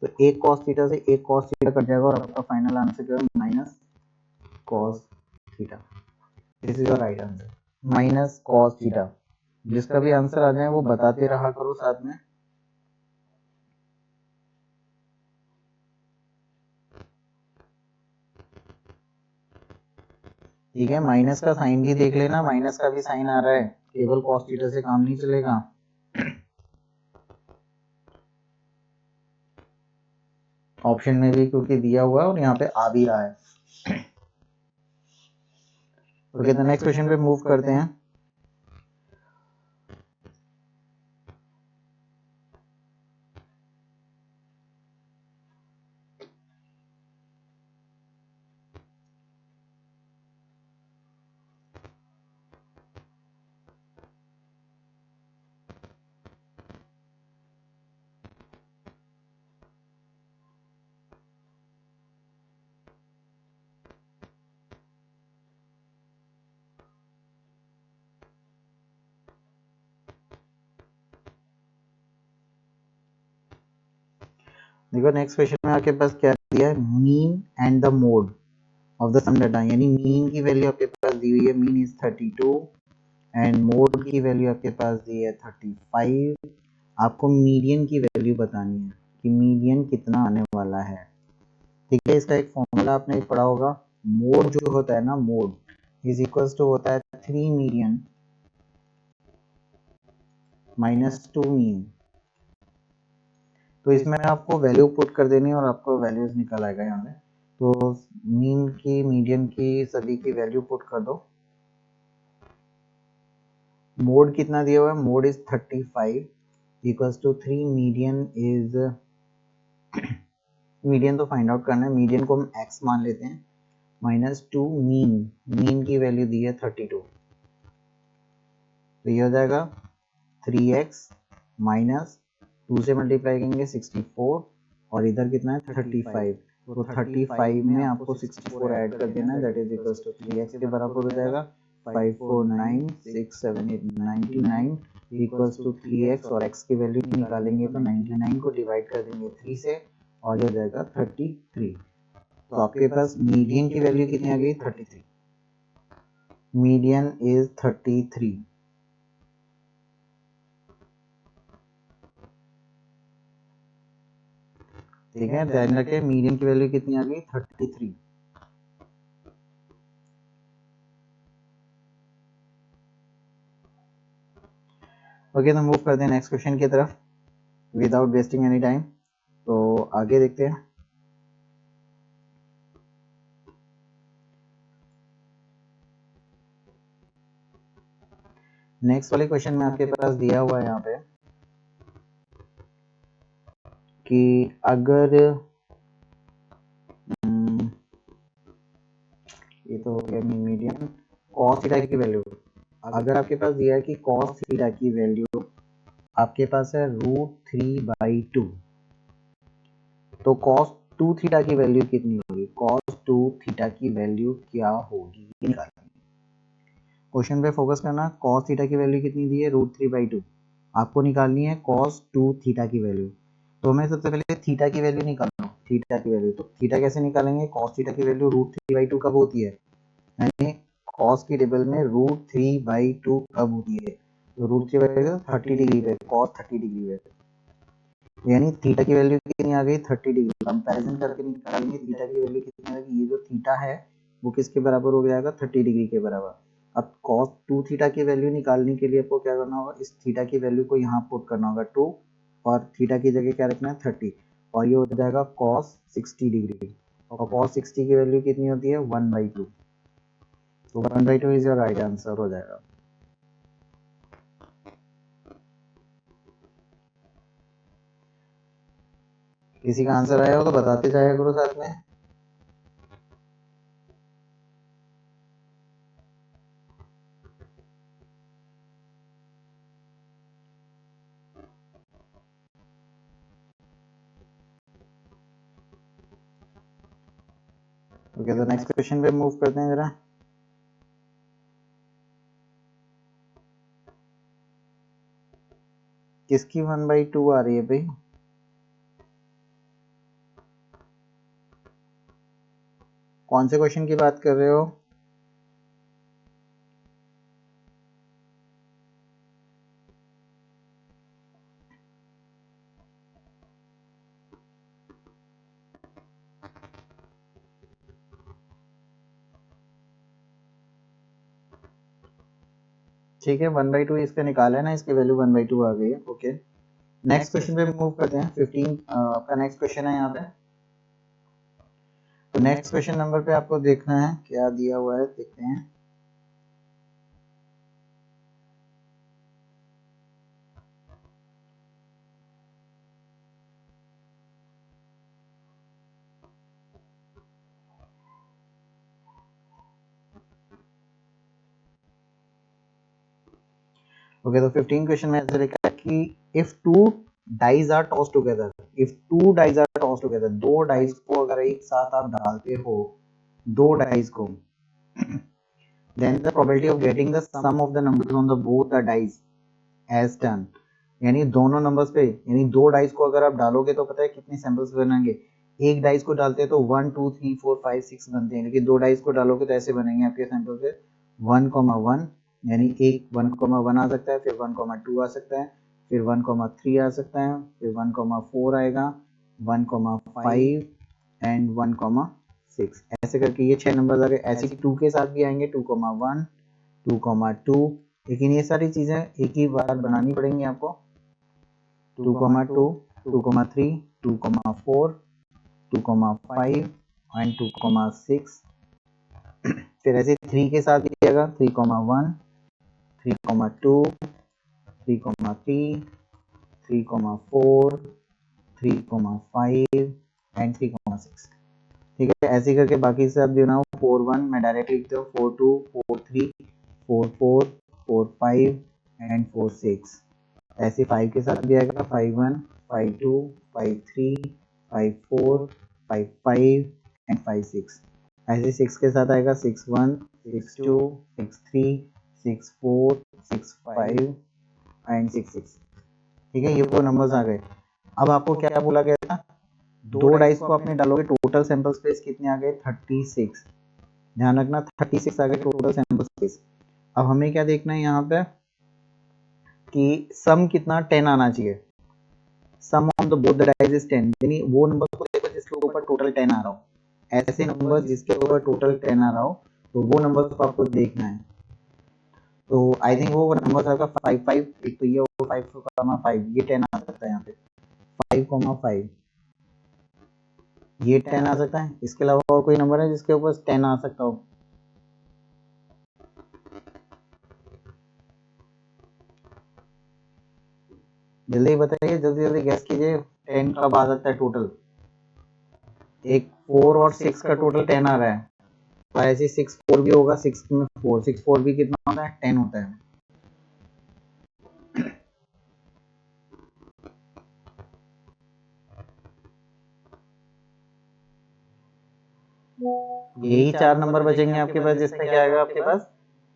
तो एक cos थीटा से एक cos थीटा कट जाएगा और आपका फाइनल आंसर क्या है, minus cos theta. This is your right answer, minus cos theta. जिसका भी आंसर आ जाए वो बताते रहा करो साथ में। ठीक है, माइनस का साइन भी देख लेना, माइनस का भी साइन आ रहा है, केवल cos थीटा से काम नहीं चलेगा। ऑप्शन में भी क्योंकि दिया हुआ है और यहाँ पे आ भी रहा है। ओके, तो नेक्स्ट क्वेश्चन पे मूव करते हैं। देखो नेक्स्ट क्वेश्चन में आपके पास क्या दिया है, mean and the mode of the sum data, यानी मीन की वैल्यू आपके पास दी हुई है, मीन इज 32 एंड मोड की वैल्यू आपके पास दी है 35। आपको मीडियन की वैल्यू बतानी है कि मीडियन कितना आने वाला है। ठीक है, इसका एक फॉर्मूला आपने पढ़ा होगा, मोड जो होता है ना, मोड इज इक्वल्स टू होता है 3 मीडियन माइनस 2 मीन। तो इसमें आपको वैल्यू पुट कर देनी है और आपको वैल्यूज निकल आएगा यहाँ पे। तो मीन की, मीडियन की, सभी की वैल्यू पुट कर दो। मोड कितना दिया हुआ है, mode is 35 equals to 3 median is, median तो फाइंड आउट करना है, मीडियन को हम x मान लेते हैं, माइनस 2 मीन, मीन की वैल्यू दी है 32, तो ये हो जाएगा 3x माइनस 2 से मल्टीप्लाई करेंगे 64 और इधर कितना है 35, तो 35 में आपको 64 ऐड कर देना है, that is equals to 3x के बराबर हो जाएगा। 5 4 9 6 7 8 99 इक्वल्स टू 3x और x की वैल्यू निकालेंगे तो 99 को डिवाइड कर देंगे 3 से और ये हो जाएगा 33। तो आपके पास मीडियन की वैल्यू कितनी आ गई, 33। Median is 33। ठीक है, ध्यान रखें मीडियन की वैल्यू कितनी आ गई, 33। ओके, तो मूव करते हैं नेक्स्ट क्वेश्चन की तरफ विदाउट वेस्टिंग एनी टाइम। तो आगे देखते हैं। नेक्स्ट वाले क्वेश्चन में आपके पास दिया हुआ है यहाँ पे कि अगर ये तो हो गया मीडियन, कॉस थीटा की वैल्यू, अगर आपके पास दिया है कि कॉस थीटा की वैल्यू आपके पास है √3/2, तो कॉस 2 थीटा की वैल्यू कितनी होगी, कॉस 2 थीटा की वैल्यू क्या होगी निकालनी। क्वेश्चन पे फोकस करना, कॉस थीटा की वैल्यू कितनी दी है, √3/2, आपको निकालनी है कॉस 2 थीटा की वैल्यू। तो मैं सबसे पहले थीटा की वैल्यू निकालूँ, थीटा की वैल्यू, तो थीटा कैसे निकालेंगे, कॉस थीटा की वैल्यू √3/2 कब होती है, यानी कॉस की टेबल में √3/2 कब होती है, तो √3/2 30 डिग्री पे, कॉस 30 डिग्री पे, यानी थीटा की वैल्यू कितनी आ गई, 30 डिग्री। कंपैरिजन करके निकालेंगे थीटा की वैल्यू कितनी आएगी, ये जो थीटा है वो किसके बराबर हो जाएगा, 30 डिग्री के बराबर। अब cos 2 थीटा की वैल्यू निकालने के लिए आपको क्या करना होगा, इस थीटा की वैल्यू को यहाँ पुट करना होगा 2 और थीटा की जगह क्या रखना है 30, और ये हो जाएगा cos 60 डिग्री, और cos 60 की वैल्यू कितनी होती है 1/2, तो 1/2 इज योर राइट आंसर हो जाएगा। किसी का आंसर आया हो तो बताते जाया करो साथ में। ओके, तो नेक्स्ट क्वेश्चन पे मूव करते हैं जरा। किसकी 1/2 आ रही है भाई, कौन से क्वेश्चन की बात कर रहे हो, ठीक है 1/2 इसका निकाला है ना, इसकी वैल्यू 1/2 आ गई है। ओके, नेक्स्ट क्वेश्चन पे मूव करते हैं। 15 आपका नेक्स्ट क्वेश्चन है यहाँ पे। तो नेक्स्ट क्वेश्चन नंबर पे आपको देखना है क्या दिया हुआ है, देखते हैं। ओके, तो 15 क्वेश्चन में ऐसे लिखा है कि if two dies are toss together, if two dies are toss together, दो डाइज को अगर एक साथ आप डालते हो, दो डाइज को, then the probability of getting the sum of the numbers on the both the dice as done, यानी दोनों नंबर्स पे, यानी दो डाइस को अगर आप डालोगे तो पता है कितने सैंपल्स बनेंगे। एक डाइस को डालते हैं तो 1 2 3 4 5 6 बनते हैं, लेकिन दो डाइस को डालोगे तो ऐसे बनेंगे आपके सैंपल पे 1,1, यानी एक 1,1 आ सकता है, फिर 1,2 आ सकता है, फिर 1,3 आ सकता है, फिर 1,4 आएगा, 1,5 एंड 1,6, ऐसे करके ये 6 नंबर आ गए। ऐसे 2 के साथ भी आएंगे 2,1 2,2, लेकिन ये सारी चीजें एक ही बार बनानी पड़ेंगी आपको। 2,2 2,3 2,4 2,5 एंड 2,6। फिर ऐसे 3 के साथ भी आएगा 3,1 3,2 3,3 3,4 3,5 एंड 3,6। ठीक है, ऐसे करके बाकी सब जो ना 4,1 मैं डायरेक्ट लिखते हूँ, 4,2 4,3 4,4 4,5 एंड 4,6। ऐसे 5 के साथ भी आएगा 5,1 5,2 5,3 5,4 5,5 एंड 5,6। ऐसे 6 के साथ आएगा 6,1 6,2 6,3 6,4 6,5 एंड 6,6। ठीक है, ये वो नंबर्स आ गए। अब आपको क्या बोला गया था, दो डाइस को आपने डालोगे, टोटल सैंपल स्पेस कितने आ गए 36। ध्यान रखना 36 आ गए टोटल सैंपल स्पेस। अब हमें क्या देखना है यहाँ पे कि सम कितना 10 आना चाहिए। Sum of the both the dice is 10, यानी वो नंबर को देखो जिसके ऊपर टोटल 10 आ रहा हो। ऐसे नंबर जिसके ऊपर टोटल 10 आ रहा हो तो वो नंबर को आपको देखना है। तो आई थिंक वो नंबर आपका 5 5, एक तो ये 5,5 ये 10 आ सकता है यहाँ पे 5,5, ये 10 आ सकता है। इसके अलावा और कोई नंबर है जिसके ऊपर 10 आ सकता हो? जल्दी बताइए, जल्दी जल्दी गैस कीजिए, 10 कब आ सकता है टोटल? एक 4 और 6 का टोटल 10 आ रहा है, तो ऐसे 6 4 भी होगा, 6 में 4 6 4 भी कितना होता है 10 होता है। यही 4 नंबर बचेंगे आपके पास, जिसमें क्या आएगा आपके पास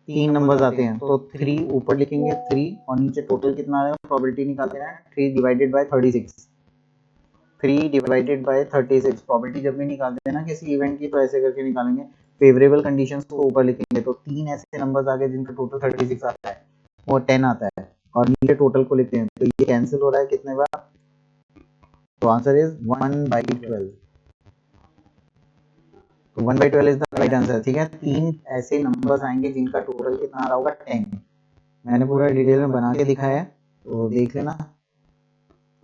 3 नंबर्स आते हैं, तो 3 ऊपर लिखेंगे 3 और नीचे टोटल कितना आएगा, प्रोबेबिलिटी निकालते हैं 3 divided by 36। 3 divided by 36 probability जब भी निकालते हैं ना किसी इवेंट की, तो ऐसे करके निकालेंगे। फेवरेबल कंडीशंस को ऊपर लिखेंगे, तो 3 ऐसे नंबर्स आ गए जिनका टोटल 36 आता है और 10 आता है, और नीचे टोटल को लिखते हैं, तो ये कैंसिल हो रहा है कितने बार, तो आंसर इज 1/12। तो 1/12 इज द राइट आंसर। ठीक है, 3 ऐसे नंबर्स आएंगे जिनका टोटल कितना आ रहा होगा 10। मैंने पूरा डिटेल में बना के दिखाया है, तो देख लेना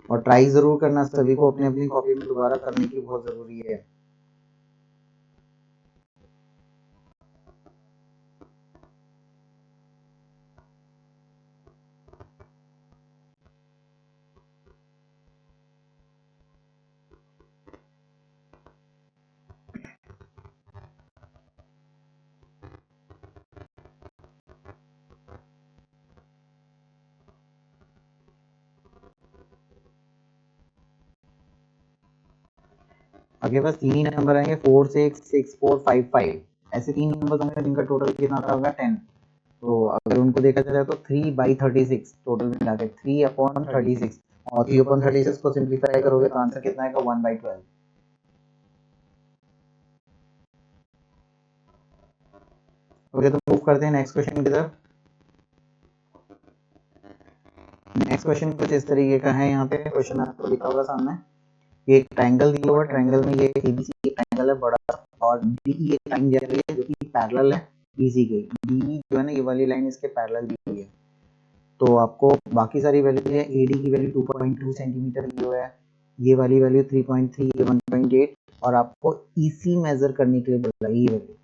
और ट्राई जरूर करना, सभी को अपनी अपनी कॉपी में दोबारा करने की बहुत जरूरी है। आपके पास 3 नंबर आएंगे 4 6 6 4 5 5, ऐसे 3 नंबर होंगे जिनका टोटल कितना आता होगा 10। तो अगर उनको देखा जाए तो 3/36 टोटल मिला के 3/36, और 3/36 को सिंप्लीफाई करोगे तो आंसर कितना आएगा 1/12। ओके, तो मूव करते हैं नेक्स्ट क्वेश्चन की तरफ। नेक्स्ट क्वेश्चन कुछ इस तरीके का है, यहाँ पे क्वेश्चन आपको लिखा होगा सामने, एक ट्रायंगल दिया हुआ, ट्रायंगल में ये एबीसी ट्रायंगल है बड़ा, और डी एक लाइन जा रही है जो कि पैरेलल है बीसी के, डी जो है ना ये वाली लाइन इसके पैरेलल दी हुई है। तो आपको बाकी सारी वैल्यू है, एडी की वैल्यू 2.2 सेंटीमीटर दी हुआ है, ये वाली वैल्यू 3.3 1.8, और आपको ईसी मेजर करने के लिए बोला ये वैल्यू।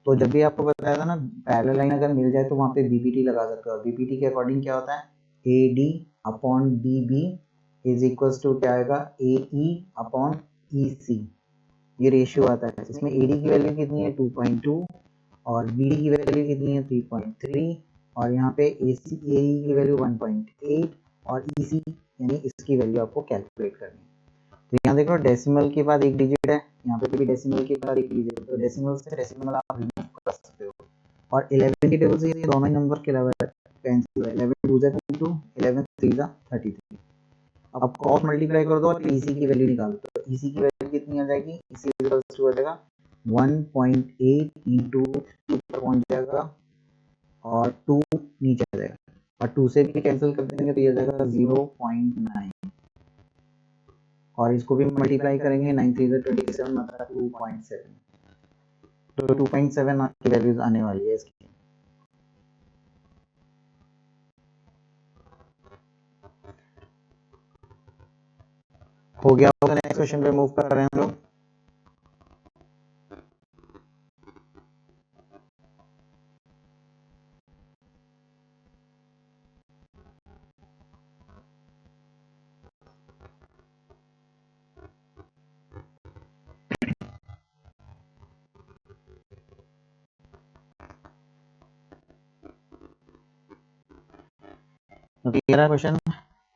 तो जब भी आपको बताया था ना पैरेलल लाइन अगर मिल जाए तो वहाँ पे बीपीटी लगा सकते हो। बीपीटी के अकॉर्डिंग क्या होता है, AD upon DB is equals to क्या आएगा, AE अपॉन EC, ये रेशियो आता है। इसमें AD की वैल्यू कितनी है 2.2 और BD की वैल्यू कितनी है 3.3, और यहाँ पे AC AE की वैल्यू 1.8 और EC यानी इसकी वैल्यू आपको कैलकुलेट करनी है। तो यहाँ देखो डेसिमल के बाद एक डिजिट है, यहाँ पे भी डेसिमल के बाद एक डिजिट है, तो डेसिमल से डेसिमल आप रिमूव कर सकते हो। और 11 की टेबल से ये दोनों ही नंबर के अलावा कैंसिल है, 11 2 जा 22, 11 3 जा 33। अब क्रॉस मल्टीप्लाई कर दो और EC की वैल्यू निकाल दो, तो EC की वैल्यू कितनी आ जाएगी, EC इक्वल्स टू आ जाएगा 1.8 इंटू ऊपर पहुंच जाएगा और 2 नीचे आ जाएगा, और 2 से भी कैंसिल कर देंगे तो ये आ जाएगा 0.9, और इसको भी मल्टीप्लाई करेंगे 9 3 जा 27 मतलब 2.7, तो 2.7 आपकी वैल्यूज आने वाली है इसकी। हो गया होगा, नेक्स्ट क्वेश्चन पे मूव कर रहे हैं हम लोग। तेरा क्वेश्चन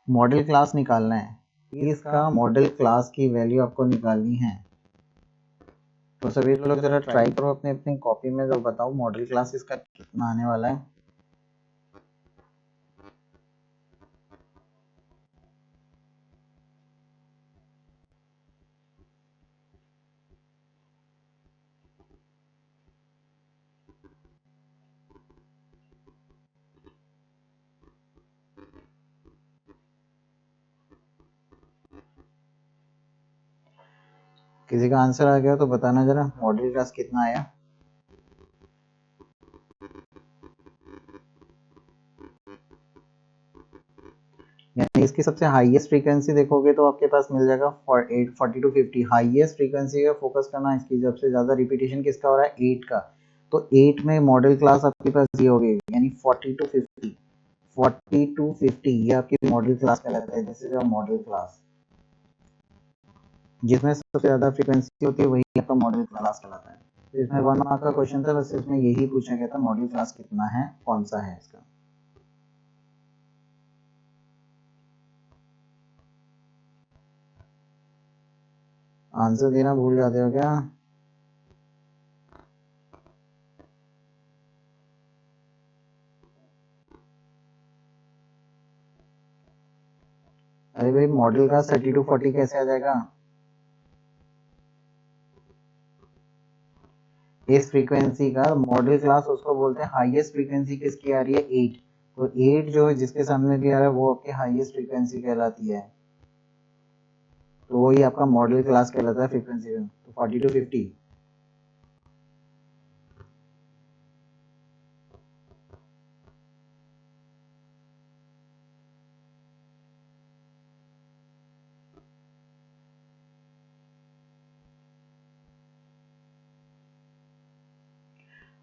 मॉडल क्लास निकालना है, इसका मॉडल क्लास की वैल्यू आपको निकालनी है। तो सभी लोग जरा ट्राई करो अपने अपनी कॉपी में, जो बताओ मॉडल क्लास इसका कितना आने वाला है। किसी का आंसर आ गया तो बताना जरा, मॉडल क्लास कितना आया। यानी इसकी सबसे हाईएस्ट फ्रीक्वेंसी देखोगे तो आपके पास मिल जाएगा 40 to 50। हाईएस्ट फ्रीक्वेंसी का फोकस करना, इसकी सबसे ज्यादा रिपीटेशन किसका हो रहा है, 8 का, तो 8 में मॉडल क्लास आपके पास ये होगी, यानी 40 to 50, 40 to 50 ये आपकी मॉडल क्लास कहलाता है। This is a model class, जिसमें सबसे ज्यादा फ्रीक्वेंसी होती है वही आपका मॉडल क्लास कहलाता है। तो इसमें 1 मार्क का क्वेश्चन था, बस इसमें यही पूछा गया था मॉडल क्लास कितना है, कौन सा है इसका। आंसर देना भूल जाते हो क्या? अरे भाई मॉडल क्लास 30 to 40 कैसे आ जाएगा? इस फ्रीक्वेंसी का मॉडल क्लास उसको बोलते हैं, हाईएस्ट फ्रीक्वेंसी किसकी आ रही है, 8, तो 8 जो जिसके सामने भी आ रहा है वो आपकी हाईएस्ट फ्रीक्वेंसी कहलाती है, तो वही आपका मॉडल क्लास कहलाता है फ्रीक्वेंसी में। तो 40 to 50।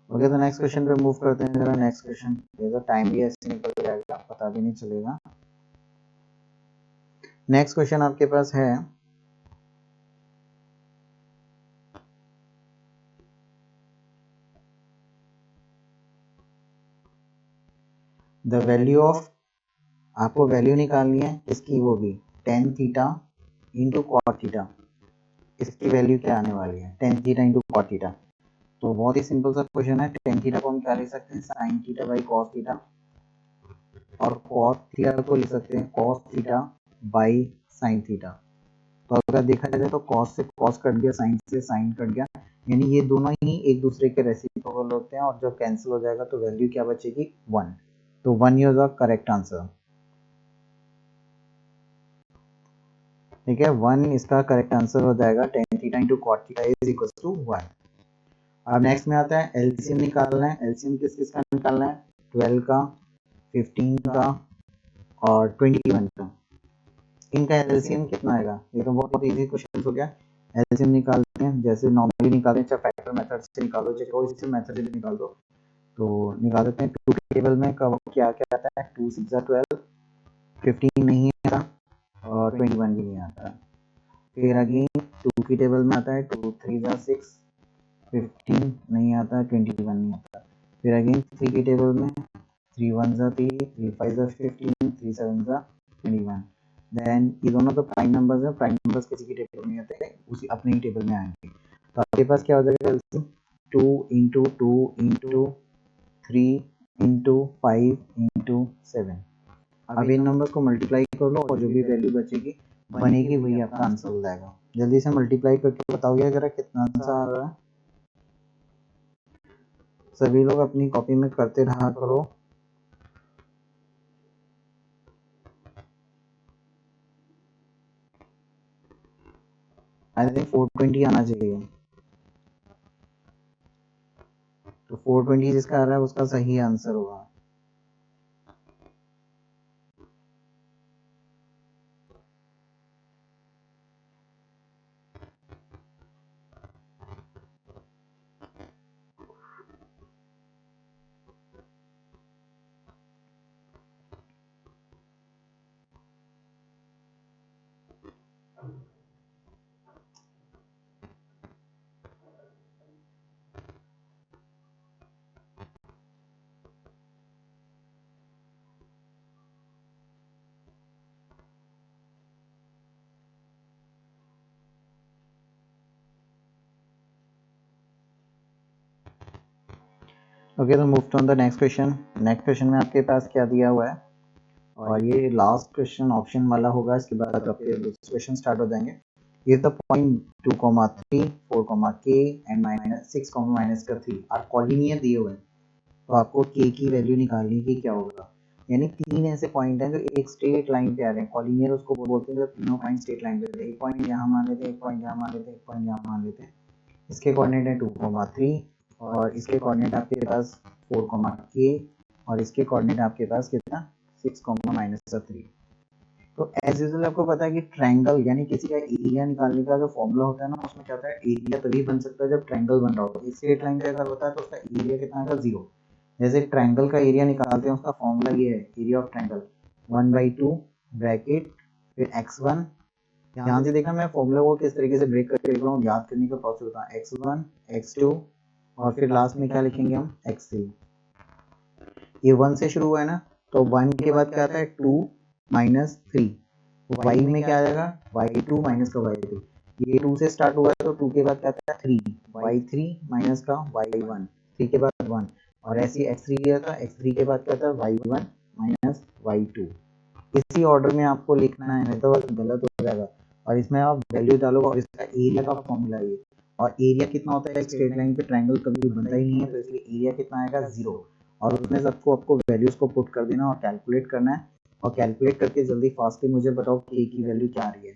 ओके, तो नेक्स्ट क्वेश्चन पे मूव करते हैं जरा। नेक्स्ट क्वेश्चन, देखो टाइम भी ऐसे निकल जाएगा, पता भी नहीं चलेगा। नेक्स्ट क्वेश्चन आपके पास है, द वैल्यू ऑफ, आपको वैल्यू निकालनी है इसकी, वो भी tan theta into cot theta, इसकी वैल्यू क्या आने वाली है, tan theta into cot theta. तो बहुत ही सिंपल सा क्वेश्चन है, tan थीटा को हम क्या लिख सकते हैं, sin theta by cos theta, और cos थीटा को लिख सकते हैं cos theta by sin theta. तो अगर देखा जाए तो cos से cos कट गया, sin से sin कट गया, यानी ये दोनों ही एक दूसरे के रेसिप्रोकल होते हैं, और जब कैंसिल हो जाएगा तो वैल्यू क्या बचेगी, 1। तो 1 इज द करेक्ट आंसर। ठीक है, 1 इसका करेक्ट आंसर हो जाएगा, tan theta into cot theta is equal to 1। अब नेक्स्ट में आता है एलसीएम निकालना है। एलसीएम किस किस का निकालना है, 12 का, 15 का और 21 का। इनका एलसीएम कितना आएगा, ये तो बहुत इजी क्वेश्चन हो गया। एलसीएम निकालते हैं जैसे नॉर्मली निकालते हैं, चाहे फैक्टर मेथड से निकालो, चाहे कोई से मेथड से निकाल दो। तो निकाल देते हैं, 2 के टेबल में क्या क्या आता है, 2 6 12, 15 नहीं आता और 21 भी नहीं आता। फिर अगेन 2 की टेबल में आता है 2 3 6, 15 नहीं आता, 21 नहीं आता। फिर अगेन 3 की टेबल में 3 1 जा 3, 3 5 जा 15, 3 7 जा 21। देन ये दोनों तो प्राइम नंबर्स हैं, प्राइम नंबर्स किसी की टेबल में आते हैं, उसी अपने ही टेबल में आएंगे। तो आपके पास क्या हो जाएगा LCM 2 into 2 into 3 into 5 into 7। अब इन नंबर्स को मल्टीप्लाई कर लो और जो भी वैल्यू बचेगी बनेगी वही आपका आंसर हो जाएगा। जल्दी से मल्टीप्लाई करके बताओगे अगर कितना आंसर आ रहा है। सभी लोग अपनी कॉपी में करते रहा करो। आई थिंक 420 आना चाहिए। तो 420 जिसका आ रहा है उसका सही आंसर होगा। ओके, तो move on the next question. Next question में आपके पास क्या दिया हुआ है, और ये लास्ट क्वेश्चन ऑप्शन वाला होगा, इसके बाद आपके क्वेश्चन स्टार्ट हो जाएंगे। If the point 2, 3, 4, k and -6, -3 are collinear दिए हुए हैं, तो आपको k की वैल्यू निकालनी है कि क्या होगा। यानी तीन ऐसे पॉइंट हैं जो एक स्ट्रेट लाइन पे आ रहे हैं। कॉलिनियर उसको बोलते हैं जब तीनों पॉइंट स्ट्रेट लाइन पे थे। एक पॉइंट यहाँ मान लेते हैं, एक पॉइंट यहाँ मान लेते हैं, एक पॉइंट यहाँ मान लेते हैं। इसके कोऑर्डिनेट है 2, 3 और इसके कोऑर्डिनेट आपके पास 4, k और इसके कोऑर्डिनेट आपके पास कितना 6, -3। तो एज यूजुअल आपको पता है कि ट्रायंगल यानी किसी का एरिया निकालने का जो फॉर्मूला होता है ना, उसमें क्या होता है, एरिया तभी बन सकता है जब ट्रायंगल बन रहा हो। स्ट्रेट लाइन पे अगर होता है तो उसका एरिया कितना आएगा 0। जैसे ट्रायंगल का एरिया निकालते हैं, उसका फॉर्मूला ये है, एरिया ऑफ ट्रायंगल 1/2 ब्रैकेट फिर x1। ध्यान से देखना मैं फॉर्मूला को किस तरीके से ब्रेक करके लिख रहा हूँ, याद करने का प्रोसेस होता है। x1 x2 और फिर लास्ट में क्या लिखेंगे हम x3। ये 1 से शुरू हुआ है ना, तो 1 के बाद क्या आता है 2 -3। y में क्या आ जाएगा y2 माइनस का y3। ये 2 से स्टार्ट हुआ है तो 2 के बाद क्या आता है 3, y3 माइनस का y1, 3 के बाद 1 और ऐसे x3 किया था, x3 के बाद क्या था y1 माइनस y2। इसी ऑर्डर में आपको लिखना है, नहीं तो गलत हो जाएगा। और इसमें आप वैल्यू डालोगे और इसका एरिया का फॉर्मूला ये, और एरिया कितना होता है, एक स्ट्रेट लाइन पे ट्रायंगल कभी भी बनता ही नहीं है, तो इसलिए एरिया कितना आएगा 0। और उसमें सबको आपको वैल्यूज को पुट कर देना और कैलकुलेट करना है। और कैलकुलेट करके जल्दी फास्टली मुझे बताओ कि ए की वैल्यू क्या आ रही है,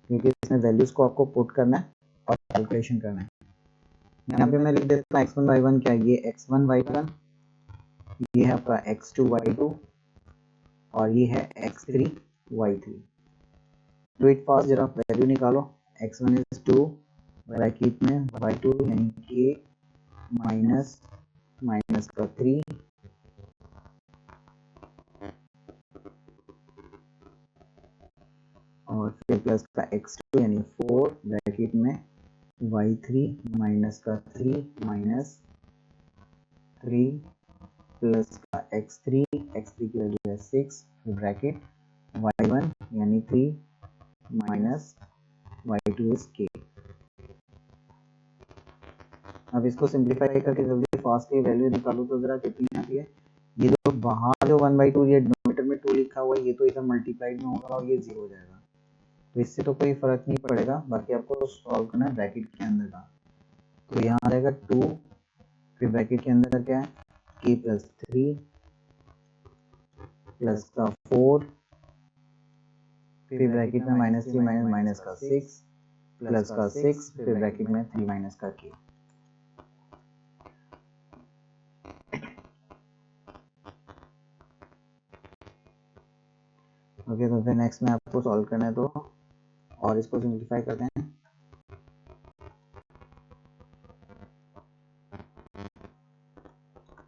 क्योंकि इसमें वैल्यूज को आपको पुट करना है और कैलकुलेशन करना है। यहाँ पे मैं लिख देता हूँ x1 y1 क्या है, ये x1 y1, ये है आपका x2 y2 और ये है x3 y3। Do it fast, जरा वैल्यू निकालो। x1 इज 2 ब्रैकेट में y2 यानी k माइनस माइनस का 3 और फिर प्लस का x2 यानी 4 ब्रैकेट में y3 माइनस का 3 माइनस 3 प्लस का x3 की वैल्यू है 6 ब्रैकेट y1 यानी 3 माइनस y2 इज k। अब इसको सिंप्लीफाई करके जल्दी फास्ट वैल्यू निकालो तो जरा कितनी आती है। ये जो बाहर जो 1/2 ये डिनोमिनेटर में 2 लिखा हुआ है, ये तो इधर मल्टीप्लाइड में होगा और ये 0 हो जाएगा, तो इससे तो कोई फर्क नहीं पड़ेगा। बाकी आपको सॉल्व करना है ब्रैकेट के अंदर का। तो यहाँ आ जाएगा 2 फिर ब्रैकेट के अंदर क्या है k प्लस 3 प्लस का 4 फिर ब्रैकेट में -3 माइनस का 6 प्लस का 6 फिर ब्रैकेट में 3 माइनस का k। ओके, तो फिर नेक्स्ट में आपको सॉल्व करना है, तो और इसको सिंप्लीफाई करते हैं।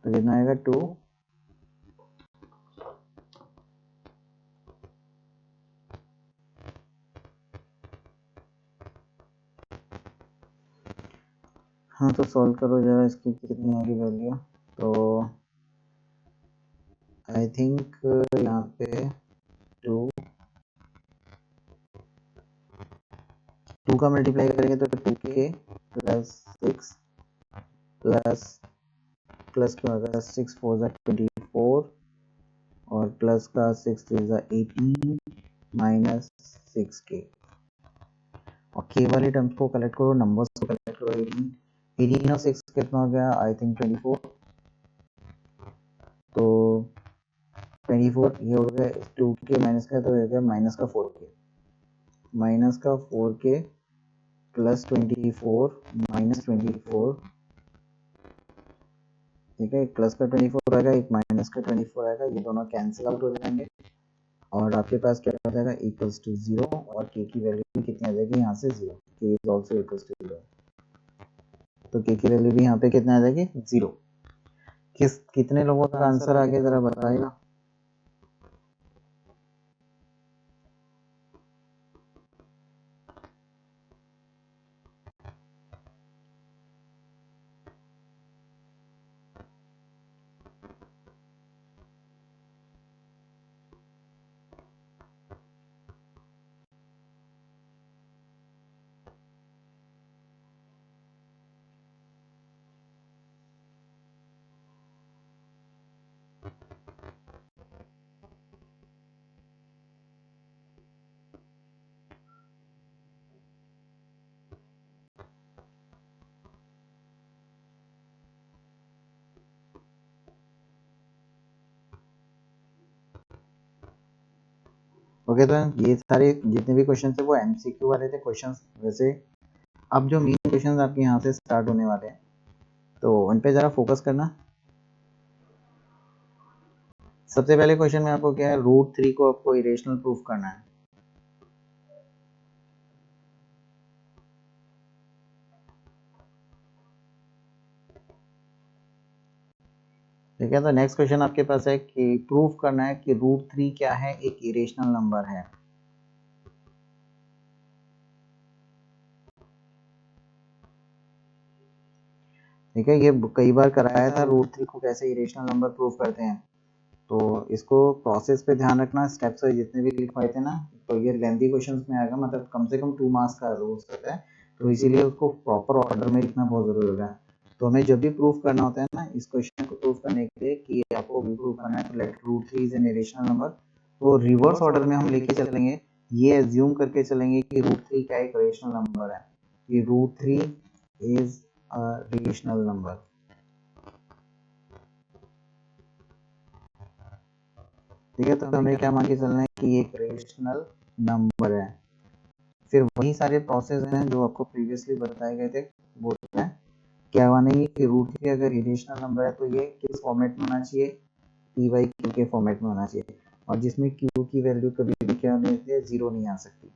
तो कितना आएगा 2 हाँ, तो सॉल्व करो जरा इसकी कितनी आएगी वैल्यू। तो थिंक यहाँ पे 2 का मल्टीप्लाई करेंगे तो 2k प्लस 6 प्लस क्या होगा 6 4 24 और प्लस का 6 3 18 माइनस 6k और k वाले टर्म्स को कलेक्ट करो, नंबर्स को कलेक्ट करो। 18 और 6 कितना हो गया, आई थिंक 24, तो 24 ये हो गया 2k माइनस का, तो हो गया माइनस का 4k प्लस 24 माइनस 24, ठीक है, एक प्लस का 24 आएगा, एक माइनस का 24 आएगा, ये दोनों कैंसिल आउट हो जाएंगे और आपके पास क्या हो जाएगा इक्वल्स टू 0 और k की वैल्यू कितनी आ जाएगी यहाँ से 0, k is also equals to 0, तो k की वैल्यू भी यहाँ पे कितने आ जाएगी 0। कितने लोगों का आंसर आ गया जरा बताएगा। ओके, तो ये सारे जितने भी क्वेश्चन थे वो एमसीक्यू वाले थे क्वेश्चंस। वैसे अब जो मेन क्वेश्चंस आपके यहाँ से स्टार्ट होने वाले हैं तो उन पे जरा फोकस करना। सबसे पहले क्वेश्चन में आपको क्या है, √3 को आपको इरेशनल प्रूफ करना है। ठीक है, तो नेक्स्ट क्वेश्चन आपके पास है कि प्रूफ करना है कि √3 क्या है, एक इरेशनल नंबर है। ठीक है, ये कई बार कराया था √3 को कैसे इरेशनल नंबर प्रूफ करते हैं, तो इसको प्रोसेस पे ध्यान रखना, स्टेप्स जितने भी लिखवाए थे ना, तो ये लेंथी क्वेश्चंस में आएगा, मतलब कम से कम 2 मार्क्स का रूल्स होता है, तो इसीलिए उसको प्रॉपर ऑर्डर में लिखना बहुत जरूरी होगा। तो हमें जब भी प्रूफ करना होता है ना, इस क्वेश्चन को प्रूफ करने के लिए कि आपको प्रूफ करना है let √3 is an irrational number, तो रिवर्स ऑर्डर में हम लेके चलेंगे, ये एज्यूम करके चलेंगे कि √3 क्या एक रेशनल नंबर है, कि √3 इज अ रेशनल नंबर। ठीक है, तो हमें क्या मान के चलना है कि ये एक रेशनल नंबर है। फिर वही सारे प्रोसेस हैं जो आपको प्रीवियसली बताए गए थे, वो है क्या मानेंगे कि √3 अगर इरेशनल नंबर है तो ये किस फॉर्मेट में होना चाहिए, p बाई q के फॉर्मेट में होना चाहिए, और जिसमें q की वैल्यू कभी भी क्या होनी चाहिए, 0 नहीं आ सकती।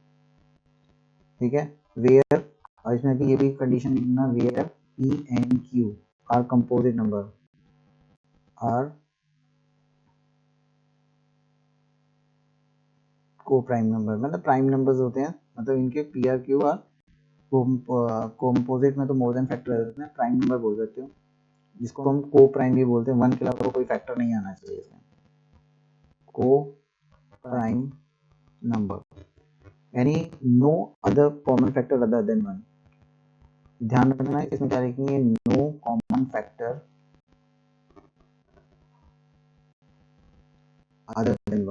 ठीक है, वेयर, और इसमें भी ये भी कंडीशन लिखना, where p and q are composite number, are coprime number, मतलब प्राइम नंबर्स होते हैं, मतलब इनके P are Q are composite में तो मोर देन फैक्टर रहते हैं, प्राइम नंबर बोल सकते हो, जिसको हम को प्राइम भी बोलते हैं, 1 के अलावा कोई फैक्टर नहीं आना चाहिए इसमें, को प्राइम नंबर, यानी no other common factor other than 1। ध्यान रखना है इसमें क्या लिखेंगे, no common factor other than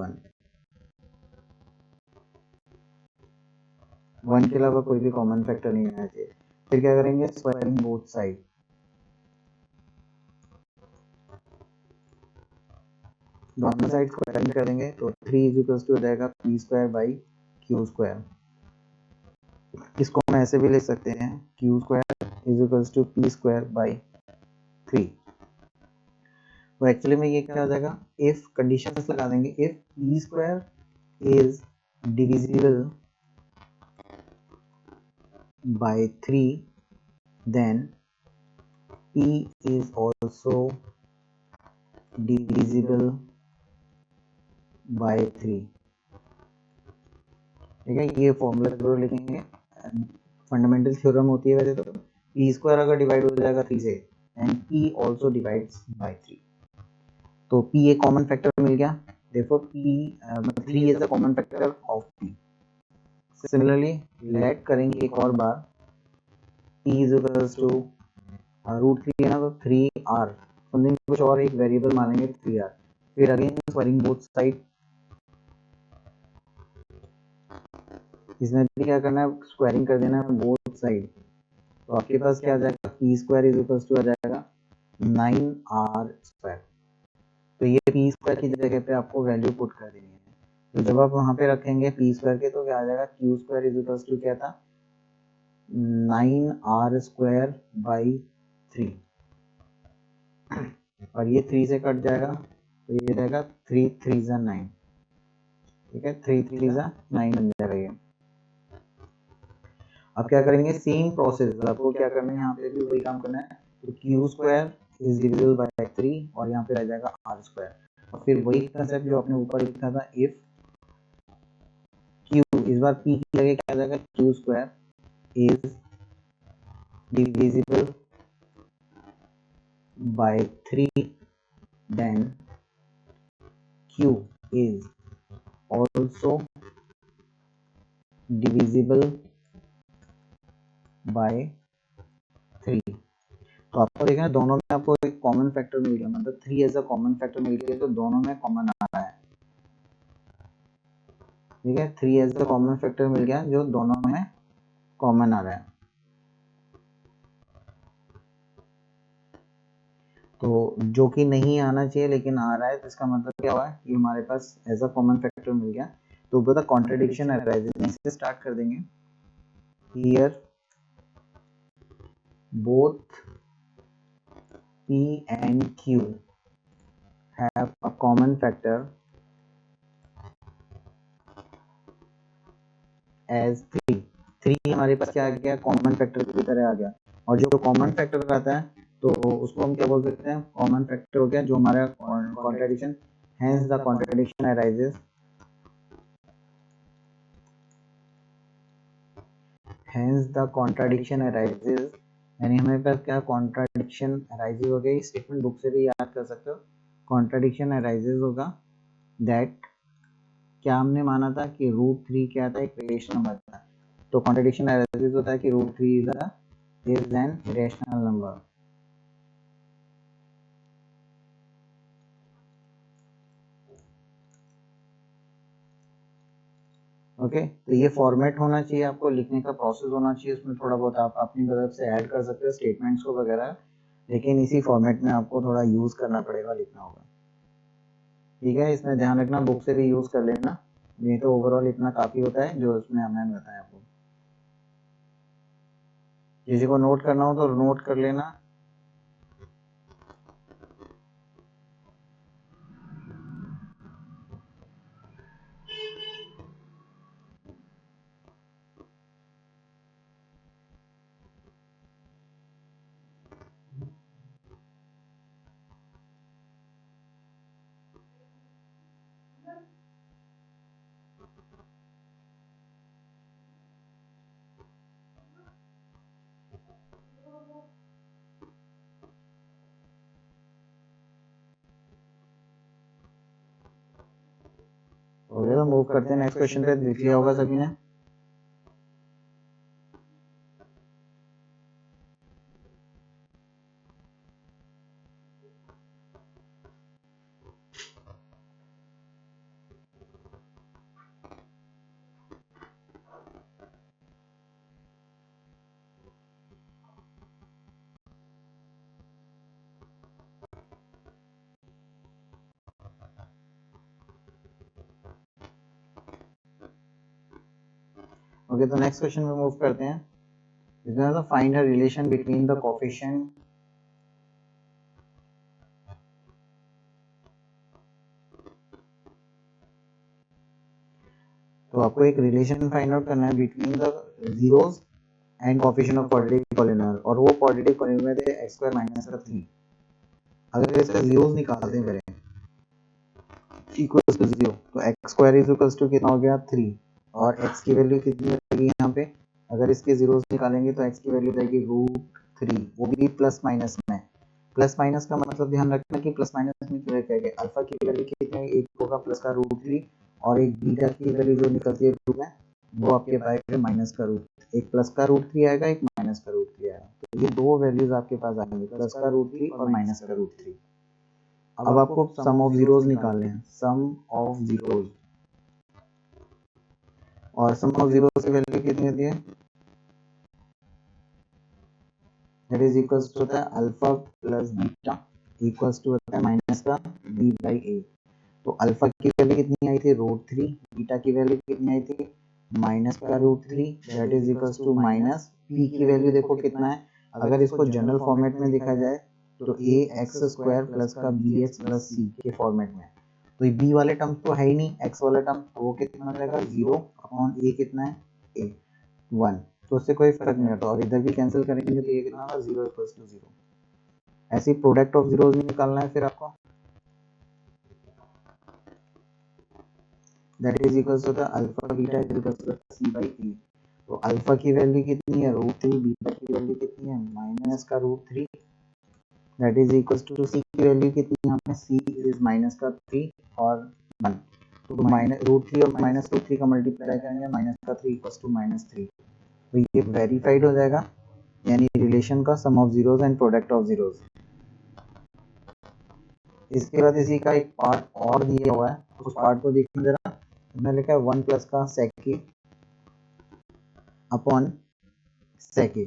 1 के अलावा कोई भी कॉमन फैक्टर नहीं आना चाहिए। फिर क्या करेंगे, स्क्वायरिंग बोथ साइड, दोनों साइड स्क्वायरिंग करेंगे तो 3 इज इक्वल्स टू हो जाएगा p² बाई q²। इसको हम ऐसे भी लिख सकते हैं, q² is equals to p² by 3। तो एक्चुअली में ये क्या हो जाएगा, इफ कंडीशंस लगा देंगे, if p² is divisible by 3 then p is also divisible by 3। ठीक है, ये फॉर्मूला जरूर लिखेंगे, फंडामेंटल थ्योरम होती है वैसे तो, p² अगर डिवाइड हो जाएगा 3 से and p also divides by 3। तो p एक कॉमन फैक्टर मिल गया, therefore p 3 is the common factor of p. Similarly let करेंगे एक और बार, p is equals to root 3 है ना, तो 3r समथिंग कुछ और एक वेरिएबल मानेंगे 3r, फिर अगेन स्क्वायरिंग बोथ साइड, इसमें भी क्या करना है, स्क्वायरिंग कर देना है बोथ साइड, तो आपके पास क्या आ जाएगा, P square is equal to आ जाएगा 9r स्क्वायर। तो ये पी स्क्वायर की जगह पे आपको वैल्यू पुट कर देनी है, तो जब आप वहां पे रखेंगे पी स्क्वायर के तो क्या आ जाएगा, Q square is equal to क्या था 9r स्क्वायर बाई 3, और ये 3 से कट जाएगा तो ये रहेगा 3 3 जा 9, ठीक है, 3 3 जा 9 बन जाएगा ये। अब क्या करेंगे, सेम प्रोसेस आपको क्या करना है, यहाँ पे भी वही काम करना है, तो Q square is divisible by 3 और यहाँ पे रह जाएगा आर स्क्वायर, और फिर वही कंसेप्ट जो आपने ऊपर लिखा था, इफ क्यू, इस बार पी की जगह क्या आ जाएगा, Q square is divisible by 3 then Q is also divisible by 3। तो आपको देखना है दोनों में आपको एक कॉमन फैक्टर मिल गया, मतलब 3 एज अ कॉमन फैक्टर मिल गया, तो दोनों में कॉमन आ रहा है, ठीक है, 3 एज अ कॉमन फैक्टर मिल गया जो दोनों में कॉमन आ रहा है। तो जो कि नहीं आना चाहिए लेकिन आ रहा है, तो इसका मतलब क्या हुआ कि हमारे पास एज अ कॉमन फैक्टर मिल गया, तो द कॉन्ट्रडिक्शन अराइजेस, इससे स्टार्ट कर देंगे, here both P and Q have a common factor as 3। 3 हमारे पास क्या आ गया, कॉमन फैक्टर की तरह आ गया, और जो कॉमन फैक्टर आता है तो उसको हम क्या बोल सकते हैं, कॉमन फैक्टर हो गया जो हमारा contradiction, hence the contradiction arises, hence the contradiction arises, यानी हमारे पास क्या कॉन्ट्रडिक्शन अराइजेस हो गई, स्टेटमेंट बुक से भी याद कर सकते हो, कॉन्ट्रडिक्शन अराइजेस होगा दैट, क्या हमने माना था कि रूट 3 क्या था, एक रेशनल नंबर था, तो कॉन्ट्रडिक्शन अराइजेस होता है कि root 3 is an rational number. Okay, तो ये फॉर्मेट होना चाहिए, आपको लिखने का प्रोसेस होना चाहिए, उसमें थोड़ा बहुत आप अपनी तरफ से ऐड कर सकते हो स्टेटमेंट्स को वगैरह, लेकिन इसी फॉर्मेट में आपको थोड़ा यूज करना पड़ेगा, लिखना होगा, ठीक है, इसमें ध्यान रखना बुक से भी यूज कर लेना, नहीं तो ओवरऑल इतना काफी होता है जो उसमें हमने बताया आपको। किसी को नोट करना हो तो नोट कर लेना। ओके, तो मूव करते हैं नेक्स्ट क्वेश्चन पे, देख लिया होगा सभी ने। ओके, तो नेक्स्ट क्वेश्चन में मूव करते हैं, इसमें तो find a relation between the coefficient तो आपको एक रिलेशन फाइंड आउट करना है between the zeros and coefficient of quadratic polynomial, और वो क्वाड्रेटिक पॉलिनोमियल है x स्क्वायर माइनस 3। अगर इसका जीरोस निकालते हैं पहले इक्वल्स टू 0, तो x square is equals to कितना हो गया 3, और x की वैल्यू कितनी रहेगी यहाँ पे, अगर इसके जीरोस निकालेंगे तो x की वैल्यू रहेगी रूट 3, वो भी प्लस माइनस में, प्लस माइनस का मतलब ध्यान रखना कि प्लस माइनस में क्या कहेंगे, अल्फा की वैल्यू कितनी है, एक होगा प्लस का रूट 3 और एक बीटा की वैल्यू जो निकलती है रूट में वो आपके पास माइनस का रूट, एक प्लस का रूट 3 आएगा, एक माइनस का रूट 3 आएगा। तो ये दो वैल्यूज आपके पास आएंगे, प्लस का रूट 3 और माइनस का रूट 3। अब आपको सम ऑफ जीरोस निकालने हैं, सम ऑफ जीरोस, और सम ऑफ जीरोस की वैल्यू कितनी होती है, दैट इज इक्वल्स टू होता है alpha plus beta equals to होता है माइनस का b बाई ए। तो अल्फा की वैल्यू कितनी आई थी रूट 3, बीटा की वैल्यू कितनी आई थी माइनस का root 3, that is equals to minus p की वैल्यू देखो कितना है, अगर इसको जनरल फॉर्मेट में लिखा जाए तो a एक्स स्क्वायर प्लस का बी एक्स प्लस सी के फॉर्मेट में। तो ये b वाले टर्म तो है ही नहीं, x वाला टर्म, तो वो कितना हो जाएगा 0 अपॉन a कितना है a 1, तो उससे कोई फर्क नहीं होता, और इधर भी कैंसिल करेंगे तो ये कितना होगा 0 इक्वल्स टू 0। ऐसी प्रोडक्ट ऑफ जीरोस निकालना है फिर आपको, that is equals to alpha beta is equals to c by e। तो अल्फा की वैल्यू कितनी है रूट 3, बीटा की वैल्यू कितनी है माइनस का root 3, that is equals to c की वैल्यू कितनी है यहाँ पे, c इज माइनस का 3 और 1, तो माइनस रूट 3 और माइनस रूट 3 का मल्टीप्लाई करेंगे, माइनस का 3 इक्वल्स टू माइनस 3, तो ये वेरीफाइड हो जाएगा, यानी रिलेशन का sum of zeros and product of zeros. इसके बाद इसी का एक पार्ट और दिया हुआ है, उस पार्ट को देखना जरा, हमने लिखा है 1 प्लस का sec a upon sec a,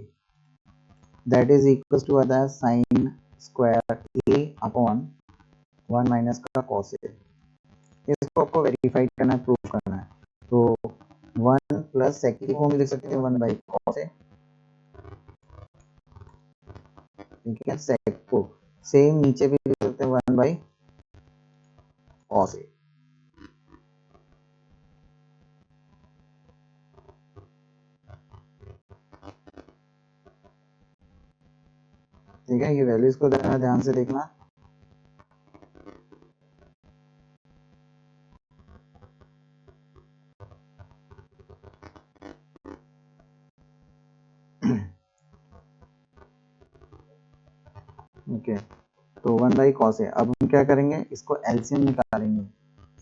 that is equals to आता है sine square a upon 1 minus का cos a। इसको आपको वेरीफाइड करना है, प्रूफ करना है, तो 1 प्लस sec a को हम लिख सकते हैं 1 बाई cos a, ठीक है, sec को सेम नीचे भी लिख सकते हैं 1 बाई cos a। ठीक है, ये वैल्यूज को ध्यान से देखना। ओके तो 1 बाई कॉस है, अब हम क्या करेंगे इसको एलसीएम निकालेंगे,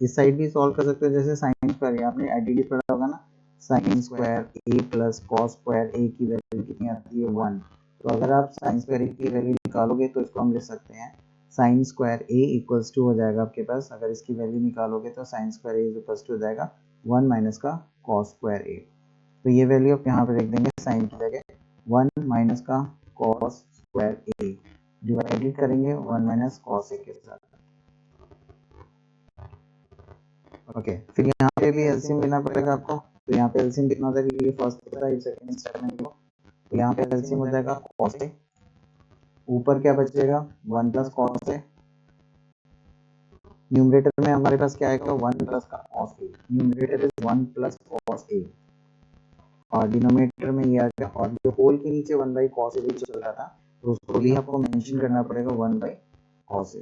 इस साइड भी सॉल्व कर सकते हो, जैसे साइन स्क्वायर, आपने आईडीडी पढ़ा होगा ना, साइन स्क्वायर ए प्लस कॉस स्क्वायर ए की वैल्यू कितनी आती है 1, तो अगर आप साइन स्क्वायर ए की वैल्यू निकालोगे तो इसको हम लिख सकते हैं sine square A equals to हो जाएगा आपके पास, अगर इसकी वैल्यू निकालोगे तो sine square A equals to हो जाएगा 1 माइनस का कॉस स्क्वायर ए। तो ये वैल्यू आप यहाँ पे लिख देंगे साइन की जगह 1 माइनस का कॉस स्क्वायर ए, डिवाइडेड करेंगे 1 माइनस कॉस ए के साथ। ओके फिर यहाँ पे भी एलसीएम लेना पड़ेगा आपको, तो यहाँ पे एलसीएम कितना हो जाएगा, ये फर्स्ट स्टेप है, सेकंड स्टेप में देखो, तो यहाँ पे एलसीएम हो जाएगा कॉस ए, ऊपर क्या बचेगा 1 प्लस कॉस ए, न्यूमरेटर में हमारे पास क्या आएगा 1 प्लस का cos A, numerator is 1 plus cos A, और डिनोमिनेटर में ये आ गया, और जो होल के नीचे 1 बाई कॉस ए चल रहा था तो उसको भी आपको मेंशन करना पड़ेगा 1 बाई कॉस ए।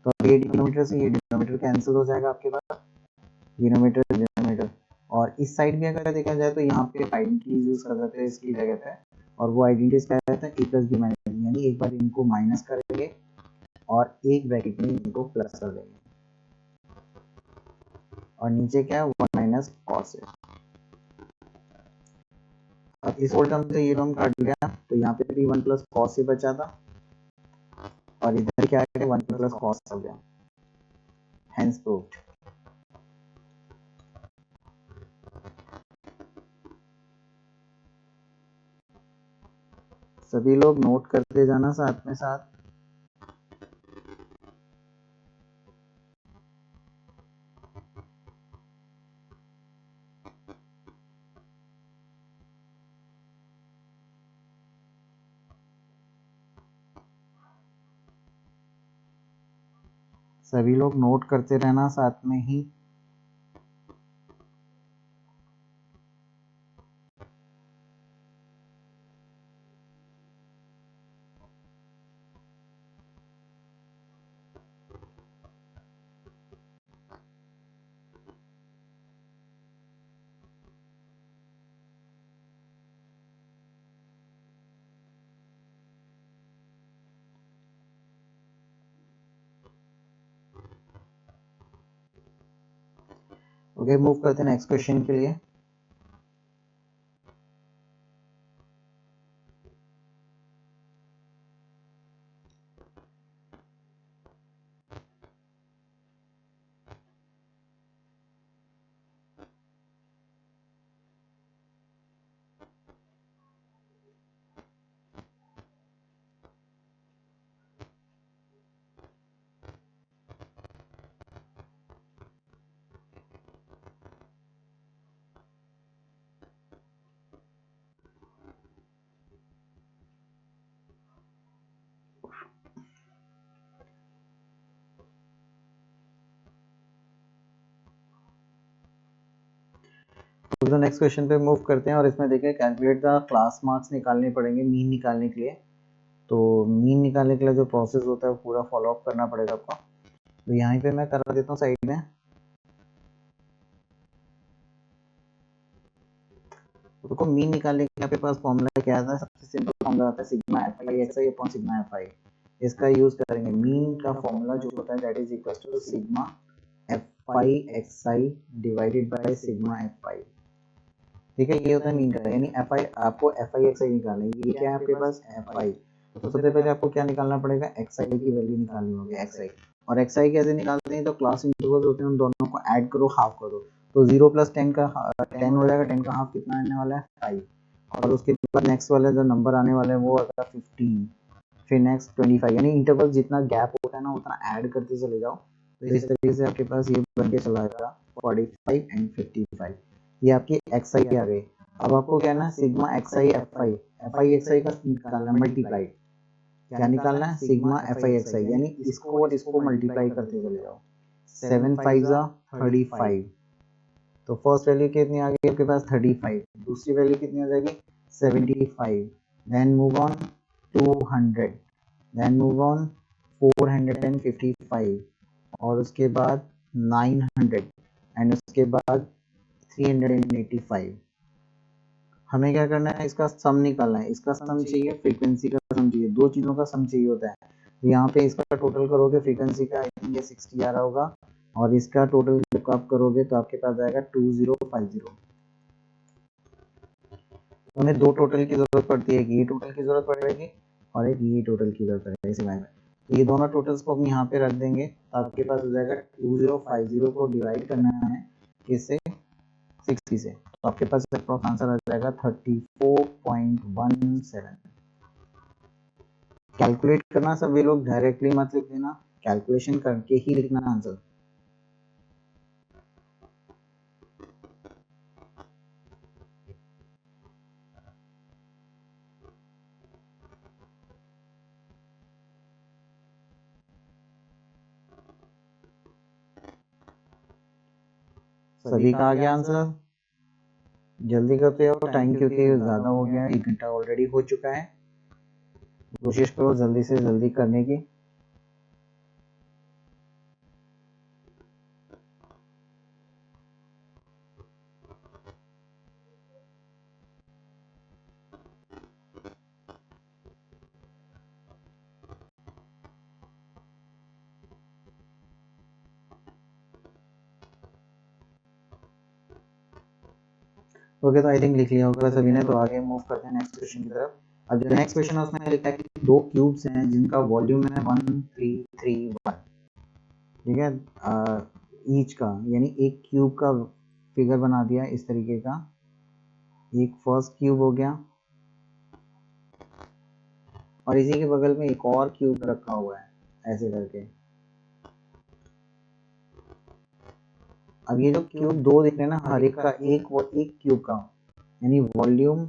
तो ये डिनोमिनेटर से ये डिनोमिनेटर कैंसिल हो जाएगा आपके पास, डिनोमिनेटर, और इस साइड भी अगर देखा जाए तो यहाँ पे आइडेंटिटीज यूज कर सकते हैं इसकी जगह पे, और वो आइडेंटिटीज क्या रहता है a प्लस बी माइनस, यानी एक बार इनको माइनस करेंगे और एक ब्रैकेट में इनको प्लस कर देंगे, और नीचे क्या है 1 माइनस कॉस है। अब इस होल टर्म से ये टर्म काट गया, तो यहाँ पे भी 1 प्लस कॉस से बचा था, और इधर क्या है 1 प्लस कॉस हो गया, हेंस प्रूव्ड। सभी लोग नोट करते जाना साथ में साथ। सभी लोग नोट करते रहना साथ में ही। ओके, मूव करते हैं नेक्स्ट क्वेश्चन के लिए। तो नेक्स्ट क्वेश्चन पे मूव करते हैं और इसमें देखिए कैलकुलेट द क्लास मार्क्स निकालने पड़ेंगे मीन निकालने के लिए। तो मीन निकालने के लिए जो प्रोसेस होता है वो पूरा फॉलो अप करना पड़ेगा आपको। तो यहाँ पे मैं करा देता हूँ साइड में। तो मीन निकालने के आपके पास फॉर्मूला क्या आता है? सबसे सिंपल फॉर्मूला आता है sigma F I X I upon sigma F I. इसका यूज करेंगे। मीन का फॉर्मूला जो होता है that is equal to sigma F I X I divided by sigma F I. ठीक है, ये होता है मीन का, यानी एफ आई आपको एफ आई एक्स आई निकालना है। ये क्या है आपके पास? F I. तो सबसे पहले आपको क्या निकालना पड़ेगा? एक्स आई की वैल्यू निकालनी होगी, एक्स आई। और एक्स आई कैसे निकालते हैं? तो क्लास इंटरवल्स होते हैं, उन दोनों को ऐड करो, हाफ करो। तो 0 प्लस 10 का 10 हो जाएगा। 10 का हाफ कितना आने वाला है? 5। और उसके बाद नेक्स्ट वाला जो नंबर आने वाला है वो आएगा 15, फिर नेक्स्ट 25। यानी इंटरवल जितना गैप होता है ना उतना ऐड करते चले जाओ। तो इस तरीके से आपके पास ये बन के चला जाएगा 45 एंड 55। ये आपकी एक्स आई आ गई। अब आपको क्या ना sigma X I F I X I का निकालना, मल्टीप्लाई। क्या निकालना है? Sigma F I X I, यानी इसको और इसको मल्टीप्लाई करते चले जाओ। 7 5 35। तो फर्स्ट वैल्यू कितनी आ गई आपके पास? 35। दूसरी वैल्यू कितनी आ जाएगी? 75। Then move on 200, then move on 455, और उसके बाद 900, एंड उसके बाद 385। हमें क्या करना है? इसका सम निकालना है। इसका सम चाहिए, फ्रीक्वेंसी का सम चाहिए, दो चीजों का सम चाहिए होता है। तो यहाँ पे इसका टोटल करोगे, फ्रीक्वेंसी का आई थिंक ये 60 आ रहा होगा, और इसका टोटल जब आप करोगे तो आपके पास आएगा 2050। तो हमें दो टोटल की जरूरत पड़ती है, एक ये टोटल की जरूरत पड़ेगी और एक ये टोटल की जरूरत पड़ेगी इस में। तो ये दोनों टोटल्स को हम यहाँ पे रख देंगे, तो आपके पास हो जाएगा 2050 को डिवाइड करना है किससे? 60 से। तो आपके पास अप्रॉक्स आंसर आ जाएगा 34.17। कैलकुलेट करना सभी लोग, डायरेक्टली मत लिख देना, कैलकुलेशन करके ही लिखना आंसर। सभी का आ गया आंसर? जल्दी करते हो, टाइम क्योंकि ज़्यादा हो गया, 1 घंटा ऑलरेडी हो चुका है। कोशिश करो जल्दी से जल्दी करने की। ओके, तो आई थिंक लिख लिया होगा सभी ने। तो आगे मूव करते हैं नेक्स्ट क्वेश्चन की तरफ। अब जो नेक्स्ट क्वेश्चन है उसमें लिखा है कि दो क्यूब्स हैं जिनका वॉल्यूम है 1331। ठीक है, ईच का, यानी एक क्यूब का फिगर बना दिया इस तरीके का। एक फर्स्ट क्यूब हो गया, और इसी के बगल में एक और क्यूब रखा हुआ है ऐसे करके। अब ये जो क्यूब दो दिख रहे हैं ना, हर एक का एक क्यूब का, यानी volume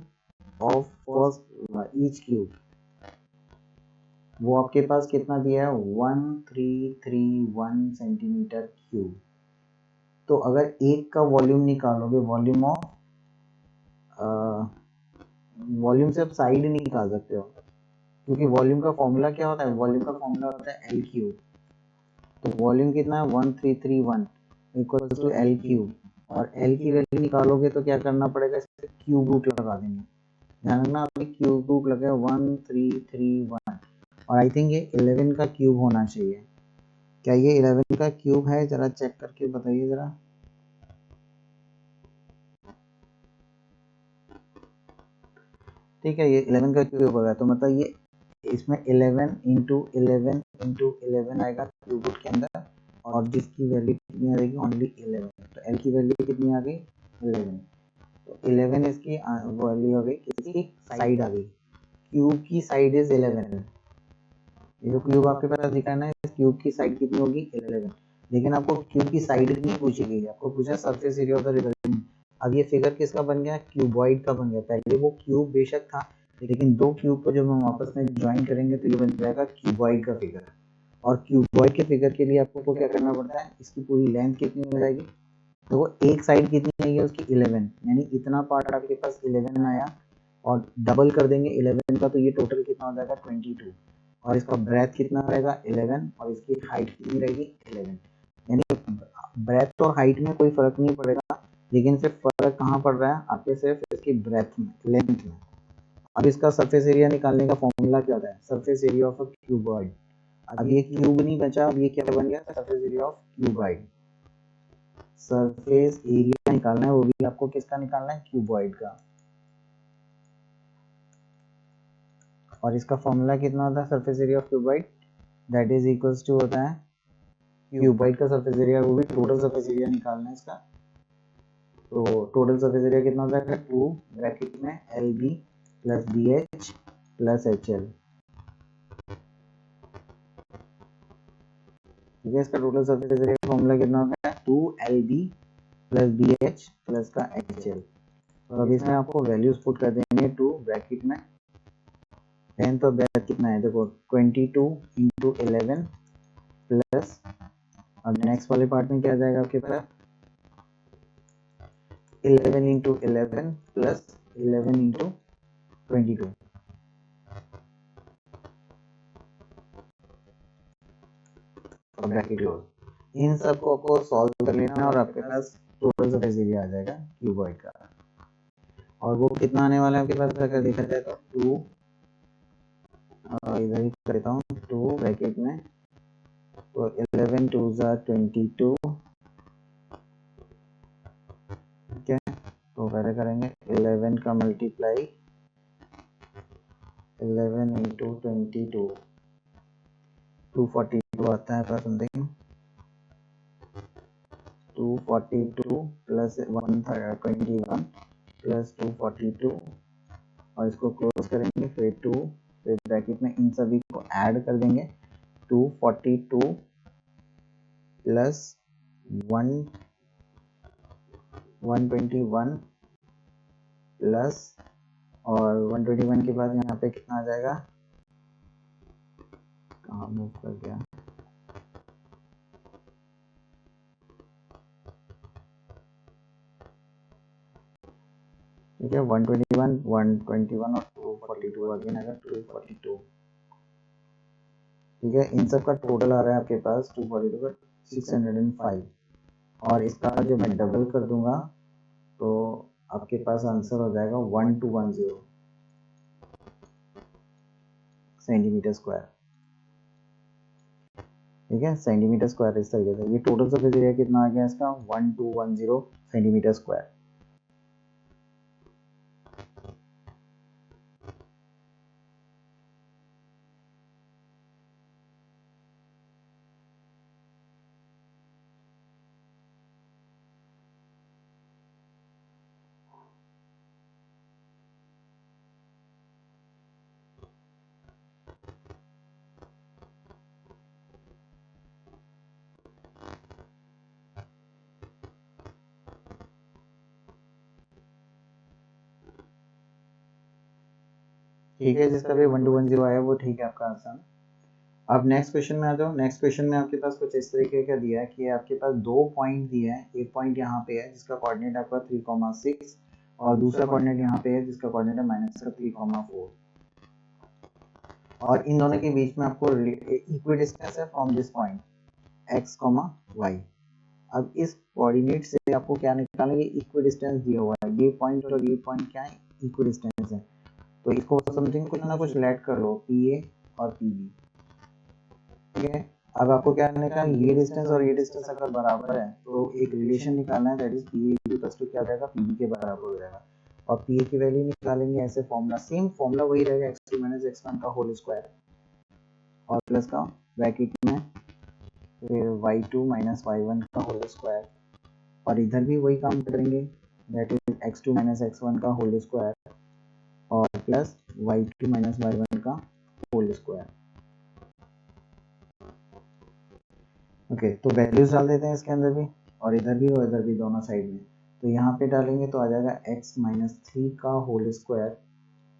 of first each cube, वो आपके पास कितना दिया है? 1331 सेंटीमीटर क्यूब। तो अगर एक का वॉल्यूम निकालोगे, वॉल्यूम ऑफ वॉल्यूम से आप साइड नहीं निकाल सकते हो, क्योंकि वॉल्यूम का फॉर्मूला क्या होता है? वॉल्यूम का फॉर्मूला होता है एल क्यूब। तो वॉल्यूम कितना है? 1331 इक्वल टू एल क्यूब। और एल की वैल्यू निकालोगे तो क्या करना पड़ेगा? इससे क्यूब रूट लगा देंगे। ध्यान रखना, आपके क्यूब रूट लगे 1331, और आई थिंक ये 11 का क्यूब होना चाहिए। क्या ये 11 का क्यूब है? जरा चेक करके बताइए जरा। ठीक है, ये 11 का क्यूब होगा, तो मतलब ये इसमें 11 इंटू 11 इंटू 11 आएगा क्यूब रूट के अंदर, और जिसकी वैल्यू कितनी आ जाएगी, ओनली 11। तो एल की वैल्यू कितनी आ गई, 11। तो 11 इसकी वैल्यू हो गई, किसकी साइड आ गई, क्यूब की साइड इज 11। ये जो क्यूब आपके पास दिखाना है, इस क्यूब की साइड कितनी होगी, 11। लेकिन आपको क्यूब की साइड नहीं पूछी गई, आपको पूछा surface area of the resulting. अब ये फिगर किसका बन गया, क्यूबॉइड का बन गया। पहले वो क्यूब बेशक था, लेकिन दो क्यूब को जब हम आपस में ज्वाइन करेंगे तो ये बन जाएगा क्यूबॉइड का फिगर। और क्यूबॉइड के फिगर के लिए आपको क्या करना पड़ता है, इसकी पूरी लेंथ कितनी हो जाएगी, तो वो एक साइड कितनी आई है उसकी 11, यानी इतना पार्ट आपके पास 11 आया, और डबल कर देंगे 11 का, तो ये टोटल कितना हो जाएगा 22। और इसका ब्रेथ कितना रहेगा 11, और इसकी हाइट कितनी रहेगी 11। यानी ब्रेथ और हाइट में कोई फर्क नहीं पड़ेगा, लेकिन सिर्फ फर्क कहाँ पड़ रहा है आपके, सिर्फ इसकी ब्रेथ में, लेंथ में। अब इसका सरफेस एरिया निकालने का फॉर्मूला क्या होता है, surface area of a cuboid. अब ये क्यूब नहीं बचा, अब ये क्या बन गया, surface area of cuboid. Surface area निकालना है, वो भी आपको किसका निकालना है, क्यूबॉइड का। और इसका फॉर्मूला कितना होता है surface area of cuboid, that is equals to होता है क्यूबॉइड का सरफेस एरिया, वो भी टोटल सरफेस एरिया निकालना है इसका। तो टोटल सरफेस एरिया कितना हो जाएगा, 2 ब्रैकेट में L B plus B H plus H L. ठीक है, इसका टोटल सरफेस एरिया का फॉर्मूला कितना होगा, 2 L B plus B H plus का एच एल। तो अब इसमें आपको वैल्यूज पुट कर देंगे, 2 ब्रैकेट में, लेंथ और ब्रेथ कितना है, देखो 22 इंटू 11 प्लस, अब नेक्स्ट वाले पार्ट में क्या आ जाएगा आपके पास, 11 into 11 plus 11 into 22। Bracket close. इन सबको आपको सॉल्व कर लेना है, और आपके पास टोटल सरफेस एरिया आ जाएगा क्यूबॉइड का। और वो कितना आने वाला है आपके पास, अगर देखा जाए तो 2, इधर ही करता हूँ, 2 ब्रैकेट में, तो 11 2 22। ठीक है, तो पहले करेंगे 11 का मल्टीप्लाई 11 इंटू 22, 242 आता है पर समथिंग, 242 प्लस 121 प्लस 242, और इसको क्लोज करेंगे, फिर 2, फिर ब्रैकेट में इन सभी को ऐड कर देंगे, 242 प्लस 121 प्लस, और 121 के बाद यहाँ पे कितना आ जाएगा, कहाँ मूव कर गया, ठीक है, 121 121 और 242 अगेन आएगा 242। ठीक है, इन सब का टोटल आ रहा है आपके पास 242 का 605, और इसका जब मैं डबल कर दूंगा तो आपके पास आंसर हो जाएगा 1210 सेंटीमीटर स्क्वायर। ठीक है, सेंटीमीटर स्क्वायर इस तरीके से। ये टोटल सरफेस एरिया कितना आ गया इसका, 1210 सेंटीमीटर स्क्वायर। ठीक है, जिसका भी 1210 आया वो ठीक है आपका आंसर। अब नेक्स्ट क्वेश्चन में आ जाओ। नेक्स्ट क्वेश्चन में आपके पास कुछ इस तरीके का दिया है कि आपके पास 2 पॉइंट दिए हैं, एक पॉइंट यहाँ पे है जिसका कोऑर्डिनेट आपका 3,6, और दूसरा कोऑर्डिनेट यहाँ पे है जिसका कोऑर्डिनेट है -3,4, और इन दोनों के बीच में आपको इक्वी डिस्टेंस है from this point x, y। अब इस कोऑर्डिनेट से आपको क्या निकालना है, इक्वी डिस्टेंस दिया हुआ है, ये पॉइंट और ये पॉइंट क्या है, इक्वी डिस्टेंस है। तो इसको समथिंग कुछ ना कुछ लेट कर लो, PA और PB। ठीक है, अब आपको क्या निकालना है, ये डिस्टेंस और ये डिस्टेंस अगर बराबर है तो एक रिलेशन निकालना है, that is PA equals to क्या हो जाएगा, PB के बराबर हो जाएगा। और पी ए की वैल्यू निकालेंगे ऐसे फॉर्मूला, सेम फॉर्मूला वही रहेगा, x2 माइनस x1 का होल स्क्वायर और प्लस का ब्रैकेट में फिर y2 माइनस y1 का होल स्क्वायर, और इधर भी वही काम करेंगे, that is x2 minus x1 का होल स्क्वायर और प्लस y2 माइनस y1 का होल स्क्वायर। ओके, तो वैल्यूज डाल देते हैं इसके अंदर भी और इधर भी दोनों साइड में। तो यहाँ पे डालेंगे तो आ जाएगा x माइनस 3 का होल स्क्वायर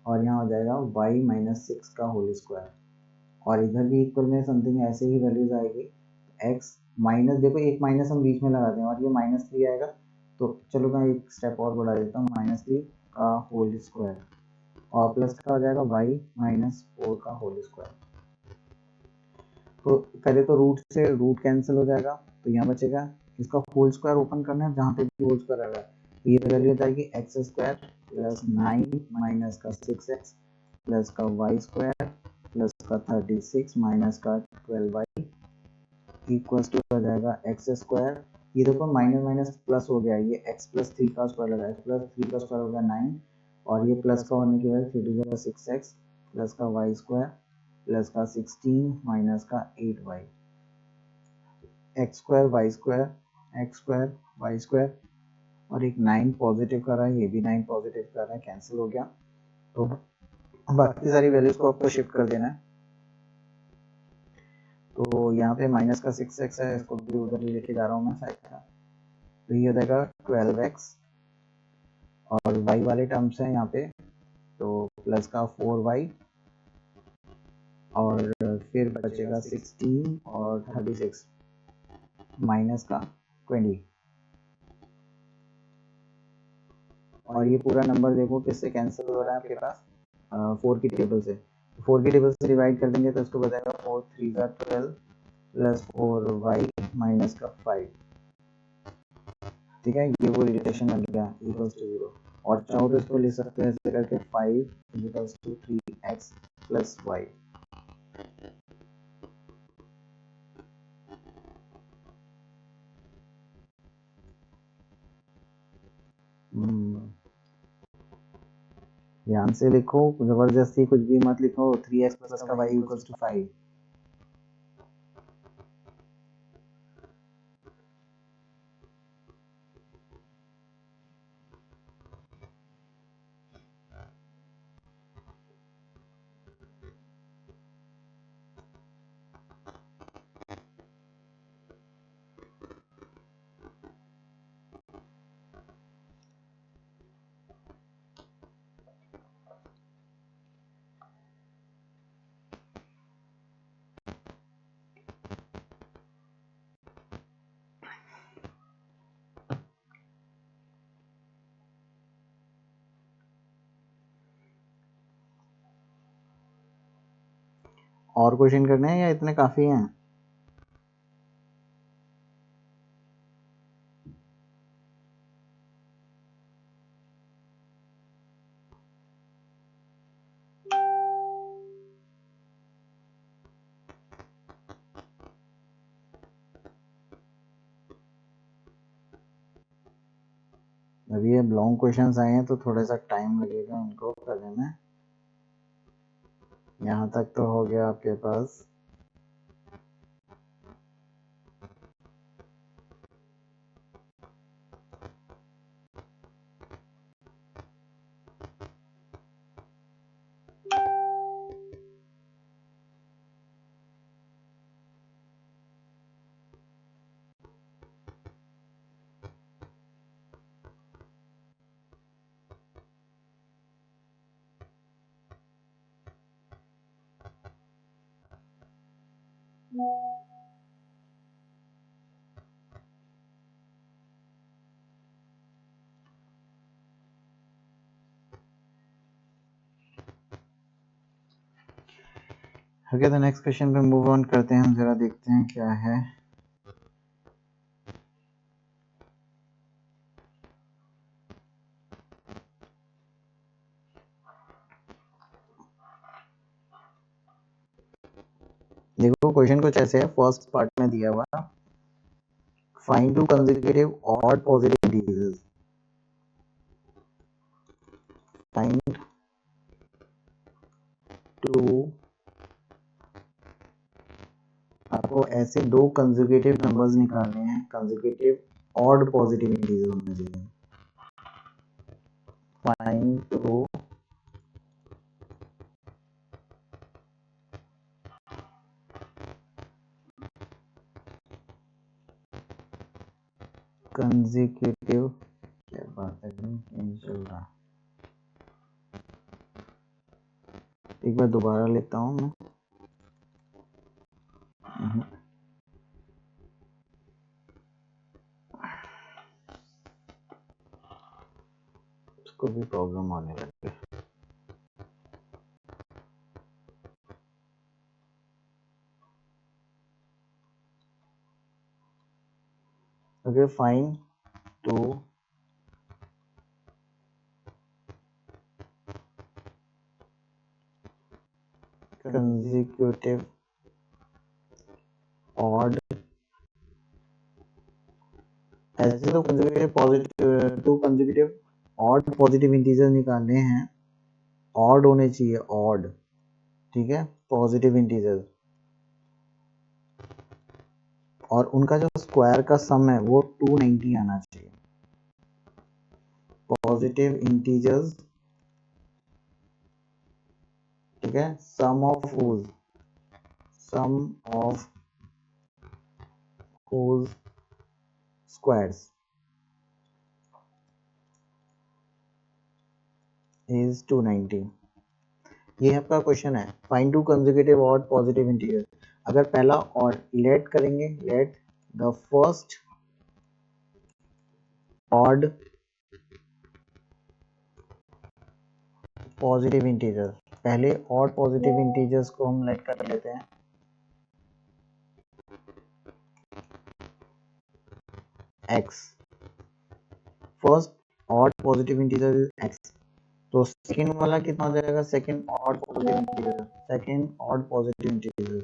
और यहाँ हो जाएगा y माइनस 6 का होल स्क्वायर, और इधर भी इक्वल में समथिंग ऐसे ही वैल्यूज आएगी। x माइनस, देखो एक माइनस हम बीच में लगा दें और ये -3 आएगा, तो चलो मैं एक स्टेप और बढ़ा देता हूँ, -3 का होल स्क्वायर और प्लस का हो जाएगा y माइनस 4 का होल स्क्वायर। तो पहले तो रूट से रूट कैंसिल हो जाएगा, तो यहाँ बचेगा, इसका होल स्क्वायर ओपन करना है जहाँ पे भी होल स्क्वायर आएगा, तो ये वैल्यू हो जाएगी x स्क्वायर प्लस 9 माइनस का 6x प्लस का y स्क्वायर प्लस का 36 माइनस का 12y इक्वल्स टू हो जाएगा x स्क्वायर, ये देखो माइनस माइनस प्लस हो गया, ये x प्लस 3 का स्क्वायर लगा है, प्लस 3 का स्क्वायर हो गया 9 और ये प्लस का होने की वजह 3 टू 6x प्लस का y स्क्वायर प्लस का 16 माइनस का 8y, x square y square x square y square और एक 9 पॉजिटिव कर रहा है, ये भी 9 पॉजिटिव कर रहा है, कैंसिल हो गया। तो बाकी सारी वैल्यूज को आपको शिफ्ट कर देना है। तो यहाँ पे माइनस का 6x है, इसको भी उधर ही लेके जा रहा हूँ मैं साइड का, तो ये हो जाएगा 12x और y वाले टर्म्स हैं यहाँ पे, तो प्लस का 4y और फिर बचेगा 16 और 36 माइनस का 20, और ये पूरा नंबर देखो किससे कैंसिल हो रहा है आपके पास, 4 की टेबल से, 4 की टेबल से डिवाइड कर देंगे तो इसको बचेगा 4 3 का 12 प्लस 4y माइनस का 5, ठीक है, ये वो रिलेशन बन गया इक्वल्स टू 0, और चाहो तो इसको लिख सकते हैं ऐसे करके 5 equals to 3x plus y। ध्यान से लिखो, जबरदस्ती कुछ भी मत लिखो, 3x प्लस का y इक्वल्स टू 5। और क्वेश्चन करने हैं या इतने काफी हैं? अभी ये लॉन्ग क्वेश्चंस आए हैं तो थोड़ा सा टाइम लगेगा उनको करने में। यहाँ तक तो हो गया आपके पास। ओके, तो नेक्स्ट क्वेश्चन पे मूव ऑन करते हैं, हम जरा देखते हैं क्या है। देखो क्वेश्चन कुछ ऐसे है, फर्स्ट पार्ट में दिया हुआ, find two consecutive odd positive integers. Find two, आपको ऐसे दो कंसेक्यूटिव नंबर्स निकालने हैं, कंसेक्यूटिव ऑड पॉजिटिव इंटीजर होने चाहिए। फाइंड टू कंसेक्यूटिव, क्या बात है, नहीं चल रहा, एक बार दोबारा लेता हूँ मैं। उसको भी प्रॉब्लम आने लगी। Okay, fine two consecutive odd, ऐसे तो consecutive positive, two consecutive odd positive integer निकालने हैं, ऑड होने चाहिए, ऑड, ठीक है, पॉजिटिव इंटीजर, और उनका जो स्क्वायर का सम है वो 290 आना चाहिए। पॉजिटिव इंटीजर्स, ठीक है, सम ऑफ whose squares is 290। ये आपका क्वेश्चन है, find two consecutive odd positive integer. अगर पहला ऑड लेट करेंगे, let the first odd positive integer, पहले ऑड पॉजिटिव इंटीजर्स को हम लेट कर लेते हैं, x, first odd positive integer is x, तो सेकंड वाला कितना हो जाएगा, second odd positive integer, second odd positive integer,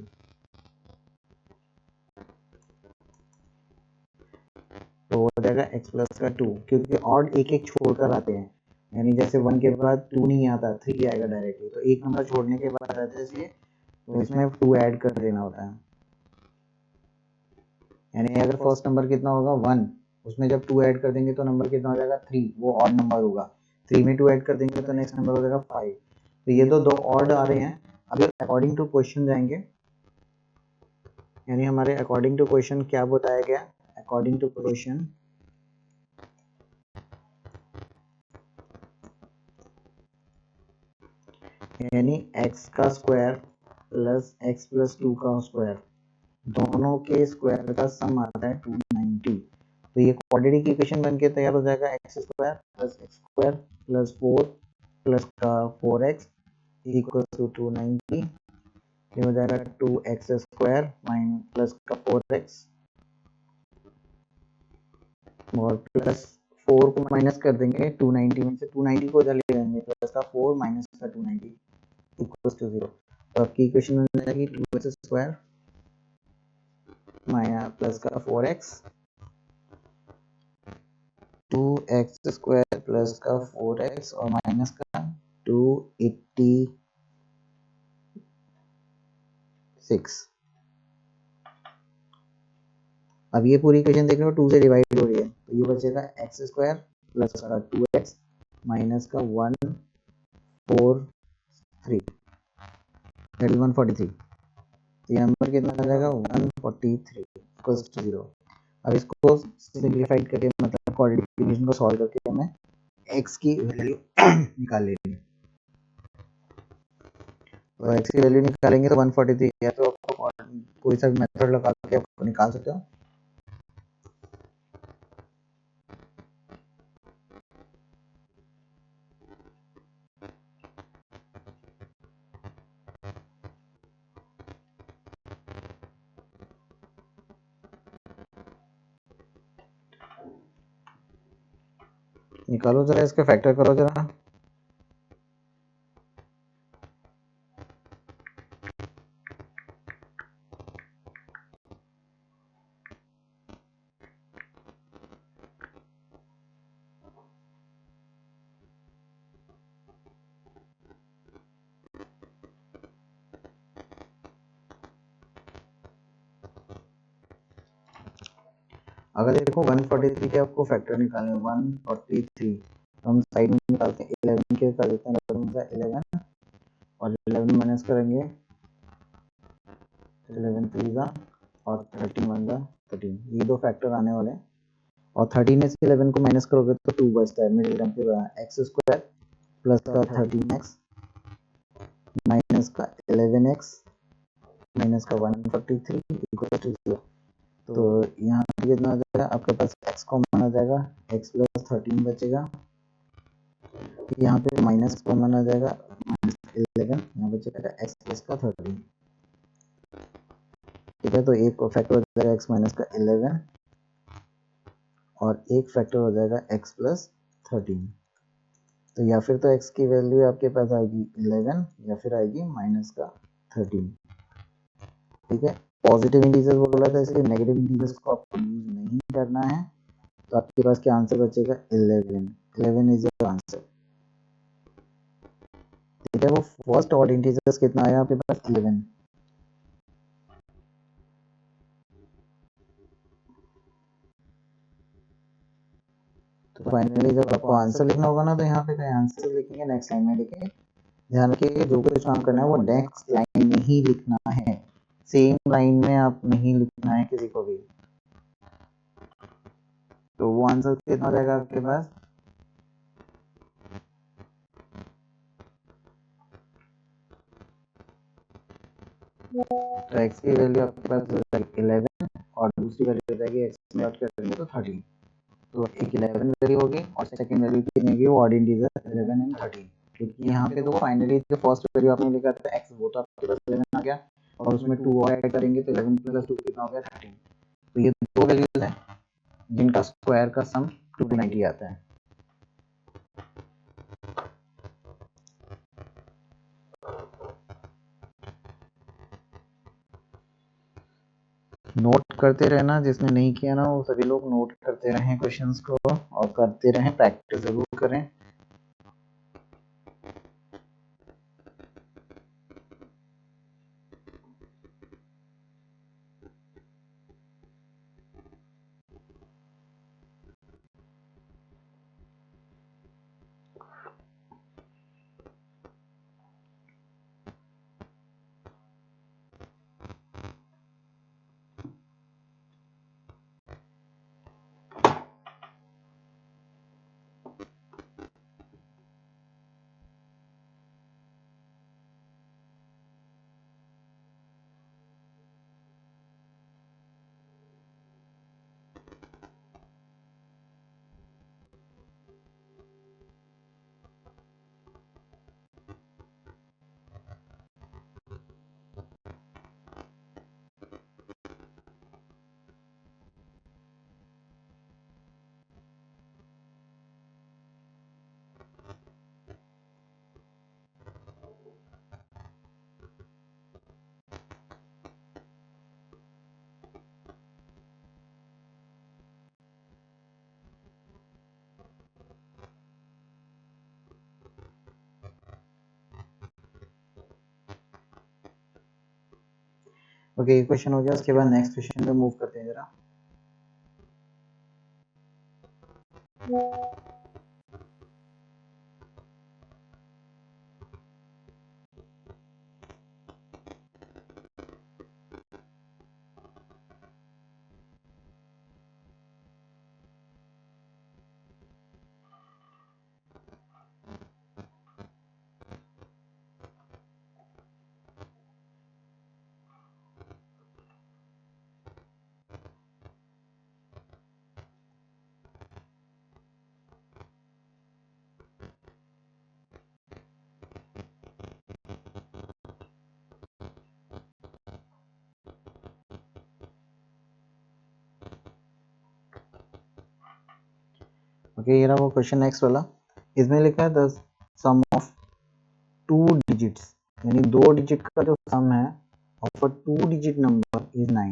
तो हो जाएगा x प्लस का 2, क्योंकि ऑड एक एक छोड़कर आते हैं, यानी जैसे 1 के बाद 2 नहीं आता, 3 आएगा डायरेक्टली, तो एक नंबर छोड़ने के बाद आता है, इसलिए तो इसमें 2 ऐड कर देना होता है। यानी अगर फर्स्ट नंबर कितना होगा 1, उसमें जब 2 ऐड कर देंगे तो नंबर कितना हो जाएगा 3, वो ऑड नंबर होगा, 3 में 2 ऐड कर देंगे तो नेक्स्ट नंबर हो जाएगा 5। तो ये दो ऑड आ रहे हैं। अगर अकॉर्डिंग टू क्वेश्चन जाएंगे, यानी हमारे अकॉर्डिंग टू क्वेश्चन क्या बताया गया, अकॉर्डिंग टू क्वेश्चन यानी x का स्क्वायर प्लस x प्लस 2 का स्क्वायर, दोनों के स्क्वायर का सम आता है 290। तो ये क्वाड्रेटिक इक्वेशन बनके तैयार हो जाएगा, एक्स स्क्वायर प्लस 4 प्लस का 4x इक्वल टू 290। ये हो जाएगा 2x स्क्वायर माइनस प्लस का 4x और प्लस 4 को माइनस कर देंगे 290 में से, 290 को इधर ले लेंगे, प्लस का 4 माइनस का 290 इक्वल टू 0। तो आपकी इक्वेशन बन जाएगी 2x स्क्वायर माइनस प्लस का 4x, 2x स्क्वायर प्लस का 4x और माइनस का 286। अब ये पूरी इक्वेशन देख रहे हो 2 से डिवाइड हो रही है, तो ये बचेगा एक्स स्क्वायर प्लस का 2x माइनस का 143, दैट इज 143। ये नंबर कितना आ जाएगा 143 इक्वल्स टू 0। अब इसको सिंप्लीफाइड करके, मतलब क्वाड्रेटिक इक्वेशन को सॉल्व करके हमें x की वैल्यू निकाल लेनी है। तो x की वैल्यू निकालेंगे तो 143 है, तो आपको कोई सा भी मेथड लगा के आपको निकाल सकते हो। निकालो जरा, इसके फैक्टर करो जरा। अगर देखो 143 के आपको फैक्टर निकालने 143 तो हम साइड में निकालते हैं 11 के कर देते हैं 11 और 11 माइनस करेंगे 11 3 और 13 1 13, ये दो फैक्टर आने वाले हैं और 13 में से 11 को माइनस करोगे तो 2 बचता है, मिडिल टर्म के एक्स स्क्वायर प्लस का 13x माइनस का 11x माइनस का 143 इक्वल टू 0। तो यहाँ पे कितना आ जाएगा आपके पास x कॉमन आ जाएगा, x प्लस 13 बचेगा, यहाँ पे माइनस कॉमन आ जाएगा माइनस 11, यहाँ बचेगा x प्लस का 13। ठीक है, तो एक फैक्टर हो जाएगा x माइनस का 11 और एक फैक्टर हो जाएगा x प्लस 13। तो या फिर तो x की वैल्यू आपके पास आएगी 11 या फिर आएगी माइनस का 13। ठीक है, पॉजिटिव इंटीजर्स बोला था इसलिए नेगेटिव इंटीजर्स को आपको यूज नहीं करना है। तो आपके पास क्या आंसर बचेगा 11 इज योर आंसर। ठीक है, वो फर्स्ट ऑर्डर इंटीजर्स कितना आया आपके पास 11। तो फाइनली जब आपको आंसर लिखना होगा ना तो यहाँ पे कहीं आंसर लिखेंगे नेक्स्ट लाइन में लिखेंगे। ध्यान रखिए जो कुछ काम करना है वो नेक्स्ट लाइन में ही लिखना है, सेम लाइन में आप नहीं लिखना है किसी को भी। तो वो आंसर कितना रहेगा आपके पास तो x की वैल्यू आपके पास हो जाएगी 11 और दूसरी वैल्यू हो जाएगी x में ऐड करेंगे तो 13। तो एक 11 वैल्यू होगी और सेकंड वैल्यू कितनी होगी वो ऑड इंटीजर 11 एंड 13, क्योंकि यहाँ पे तो फाइनली जो फर्स्ट वैल्यू आपने लिखा था x वो तो आपके पास 11 आ गया और उसमें 2 और ऐड करेंगे तो 11 प्लस 2 कितना हो गया 13। तो ये दो वैल्यूज हैं जिनका स्क्वायर का सम 290 आता है। नोट करते रहना, जिसने नहीं किया ना वो सभी लोग नोट करते रहें क्वेश्चंस को और करते रहें, प्रैक्टिस जरूर करें। ओके, ये क्वेश्चन हो गया, उसके बाद नेक्स्ट क्वेश्चन पे मूव करते हैं जरा। ओके, ये रहा वो क्वेश्चन नेक्स्ट वाला। इसमें लिखा है द सम ऑफ 2 डिजिट्स, यानी 2 डिजिट का जो सम है of a 2 digit number is 9।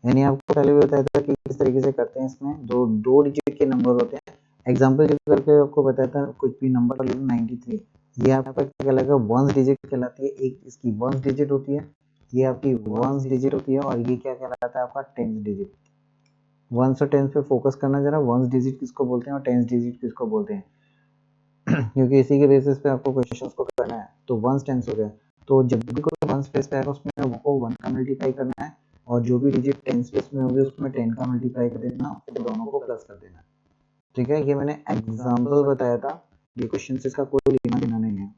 यानी आपको पहले भी बताया था कि किस तरीके से करते हैं, इसमें दो डिजिट के नंबर होते हैं। एग्जांपल के तौर पे आपको बताया था कुछ भी नंबर 93, ये आपका क्या कहलाएगा वंस डिजिट कहलाती है, एक इसकी वंस डिजिट होती है, ये आपकी वंस डिजिट होती है और ये क्या कहलाता है आपका टेंस डिजिट। वंस और टेंस पे फोकस करना जरा। वंस डिजिट किसको बोलते हैं और टेंस डिजिट किसको बोलते हैं क्योंकि इसी के बेसिस पे आपको क्वेश्चंस को करना है। तो वंस टेंस हो गया, तो जब भी कोई वंस प्लेस पे आएगा उसमें वो 1 का मल्टीप्लाई करना है, और जो भी डिजिट टेंस प्लेस में होगी उसमें 10 का मल्टीप्लाई कर देना, फिर दोनों को प्लस कर देना। ठीक है, ये मैंने एग्जाम्पल बताया था, ये क्वेश्चन से इसका कोई लेना देना नहीं है।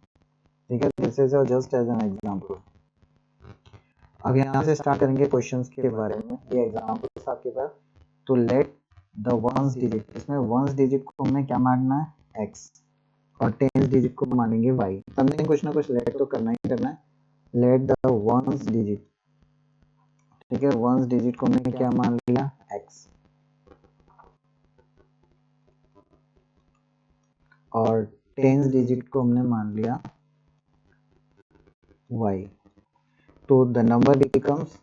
ठीक है, this is just as an example. अब यहाँ से स्टार्ट करेंगे क्वेश्चंस के बारे में। ये एग्जाम्पल्स आपके पास। तो लेट द वंस डिजिट, इसमें वंस डिजिट को हमने क्या मानना है, x, और टेंस डिजिट को मानेंगे y। समथिंग कुछ ना कुछ लेट तो करना ही करना है। लेट द वंस डिजिट, ठीक है, वंस डिजिट को हमने क्या मान लिया, x, और टेंस डिजिट को हमने मान लिया y। तो द नंबर बिकम्स,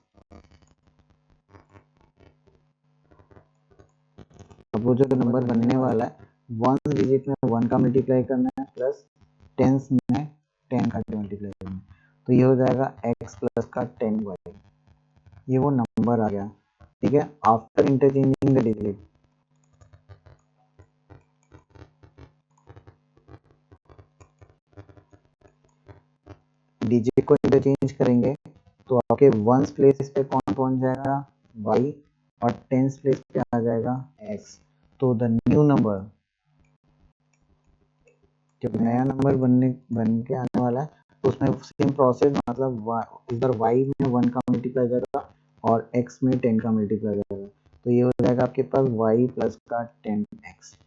अब वो जो नंबर बनने वाला है, वंस डिजिट में 1 का मल्टीप्लाई करना है प्लस टेंस में 10 का मल्टीप्लाई करना है, तो ये हो जाएगा x प्लस का 10y। ये वो नंबर आ गया। ठीक है, after interchanging the digit, digit को इंटरचेंज करेंगे तो आपके वंस प्लेस पे कौन पहुंच जाएगा, y, और टेंस प्लेस पे आ जाएगा x। तो द न्यू नंबर, जब नया नंबर बन के आने वाला है तो उसमें सेम प्रोसेस, मतलब इधर y में 1 का मल्टीप्लाई करेगा और x में 10 का मल्टीप्लाई करेगा, तो ये हो जाएगा आपके पास y प्लस का 10x।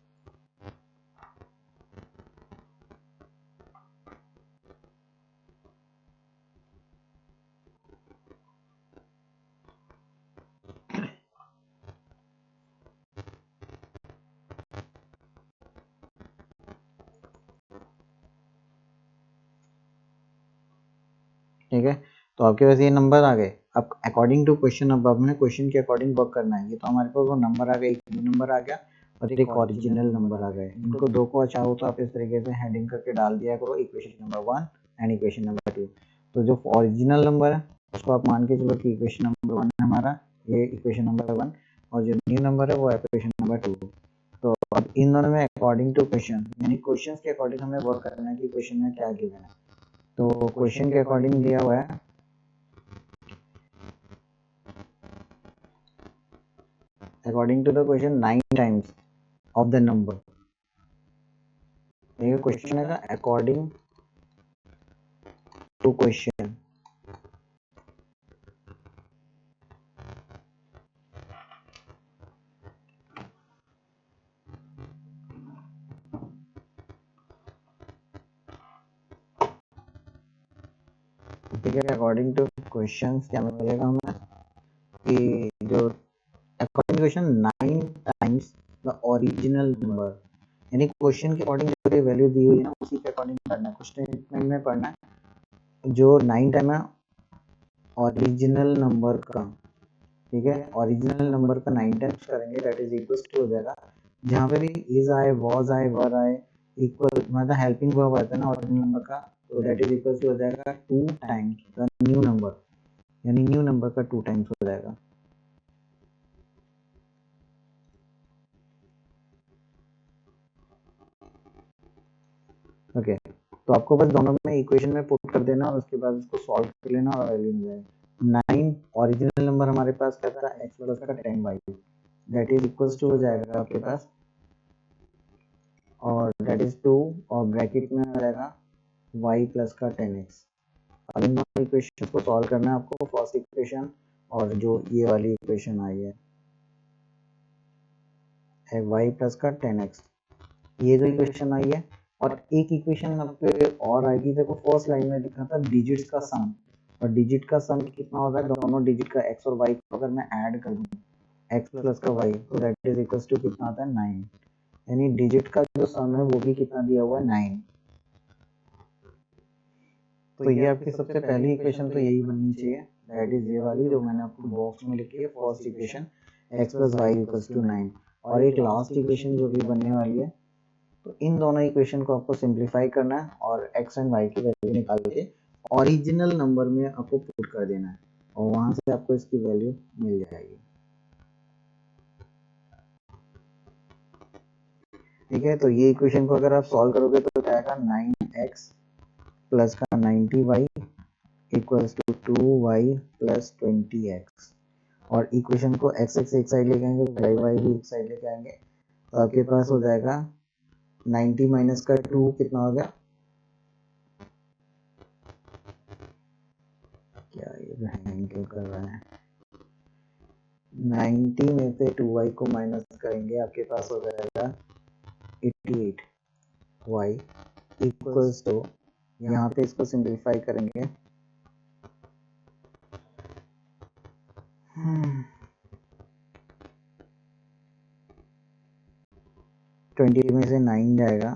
ठीक है, तो आपके पास ये नंबर आ गए। अब अकॉर्डिंग टू क्वेश्चन, अब हमने क्वेश्चन के अकॉर्डिंग वर्क करना है। ये तो हमारे पास वो नंबर आ गए, एक न्यू नंबर आ गया और एक ओरिजिनल नंबर आ गए। इनको दो को चाहो तो आप इस तरीके से हेडिंग करके डाल दिया करो, equation number 1 and equation number 2। तो जो ओरिजिनल नंबर है उसको आप मान के चलो कि इक्वेशन नंबर 1 है हमारा, ये इक्वेशन नंबर 1, और जो न्यू नंबर है वो इक्वेशन नंबर 2। तो अब इन दोनों में अकॉर्डिंग टू क्वेश्चन, यानी क्वेश्चन के अकॉर्डिंग हमें वर्क करना है कि क्वेश्चन में क्या गिवन है। तो क्वेश्चन के अकॉर्डिंग दिया हुआ है, according to the question 9 times of the number। ये क्वेश्चन है according to question। ठीक है, अकॉर्डिंग टू क्वेश्चन क्या मिलेगा हमें कि जो according question 9 times the original number, यानी क्वेश्चन के अकॉर्डिंग जो वैल्यू दी हुई है ना उसी के अकॉर्डिंग करना है। क्वेश्चन में पढ़ना है जो 9 टाइम है ओरिजिनल नंबर का। ठीक है, ओरिजिनल नंबर का 9 टाइम्स करेंगे, दैट इज इक्वल टू हो जाएगा, जहाँ पे भी इज आए, वॉज आए, वर आए, इक्वल मतलब हेल्पिंग वर्ब आता है ना ओरिजिनल नंबर का, तो दैट इज इक्वल टू हो जाएगा 2 टाइम्स द न्यू नंबर, यानी न्यू नंबर का 2 टाइम्स हो जाएगा। ओके, तो आपको बस दोनों में इक्वेशन में पुट कर देना और उसके बाद उसको सॉल्व कर लेना और वैल्यू मिल जाएगा। 9 ओरिजिनल नंबर हमारे पास क्या था, x प्लस का 10y, that is equal to हो जाएगा आपके पास, और दैट इज 2, और ब्रैकेट में आ जाएगा y प्लस का 10x। अब इन दोनों इक्वेशन को सॉल्व करना है आपको, फर्स्ट इक्वेशन और जो ये वाली इक्वेशन आई है y प्लस का 10x, ये जो इक्वेशन आई है, और एक इक्वेशन आपके और आएगी। देखो फर्स्ट लाइन में लिखा था डिजिट्स का सम, और डिजिट का सम कितना होता है, दोनों डिजिट का x और y को अगर मैं ऐड कर दूं, x प्लस का y, तो दैट इज इक्वल टू कितना आता है 9, यानी डिजिट का जो सम है वो भी कितना दिया हुआ है 9। तो ये आपकी सबसे पहली इक्वेशन तो यही बननी चाहिए, दैट इज ये वाली जो मैंने आपको बॉक्स में लिखी है, first equation x plus Y equals to 9। और एक लास्ट इक्वेशन जो भी बनने वाली है, तो इन दोनों इक्वेशन को आपको सिंप्लीफाई करना है और x एंड y की वैल्यू निकाल के ओरिजिनल नंबर में आपको पुट कर देना है, और वहां से आपको इसकी वैल्यू मिल जाएगी। ठीक है, तो ये इक्वेशन को अगर आप सॉल्व करोगे तो आएगा 9x प्लस का 90y equals to 2y plus 20x, और इक्वेशन को x x एक साइड लेके आएंगे, y y भी एक साइड लेके आएंगे, तो आपके पास हो जाएगा 90 माइनस का 2 कितना हो गया, क्या ये हैंग क्यों कर रहा है, 90 में से 2y को माइनस करेंगे, आपके पास हो जाएगा 88y इक्वल्स टू, यहाँ पे इसको सिंप्लीफाई करेंगे, 20 में से 9 जाएगा,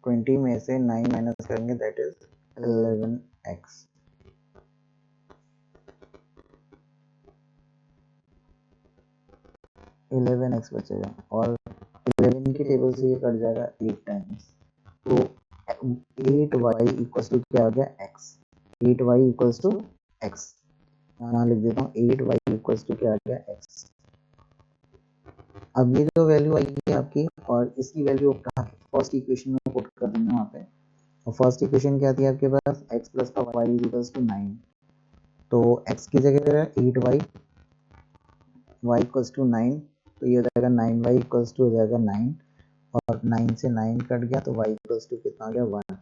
20 में से 9 माइनस करेंगे दैट इज 11x, बचेगा, और 11 की टेबल से ये कट जाएगा 8 टाइम्स, तो 8y इक्वल्स टू क्या आ गया x, 8y equals to x, यहाँ लिख देता हूँ 8y इक्वल्स टू क्या आ गया x। अब ये जो वैल्यू आई है आपकी, और इसकी वैल्यू फर्स्ट इक्वेशन में पुट कर देंगे वहाँ पे, और फर्स्ट इक्वेशन क्या थी आपके पास, x प्लस का y इक्वल्स टू 9, तो x की जगह 8y, y इक्वल्स टू 9, तो ये हो जाएगा 9y इक्वल्स टू हो जाएगा 9, और 9 से 9 कट गया तो y इक्वल्स टू कितना आ गया 1,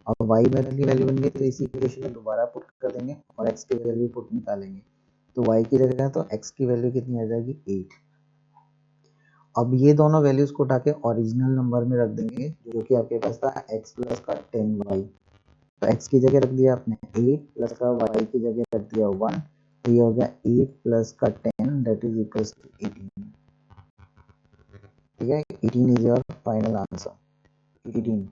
और y की वैल्यू बन गई तो इसी इक्वेशन में दोबारा पुट कर देंगे और x की वैल्यू पुट निकालेंगे, तो y की जगह तो x की वैल्यू कितनी आ जाएगी 8। अब ये दोनों वैल्यूज को उठा के ओरिजिनल नंबर में रख देंगे जो कि आपके पास था x प्लस का 10y, तो x की जगह रख दिया आपने 8 प्लस का y की जगह रख दिया 1, तो ये हो गया 8 प्लस का 10 दैट इज इक्वल्स टू 18, ठीक है, 18 is your final answer, 18।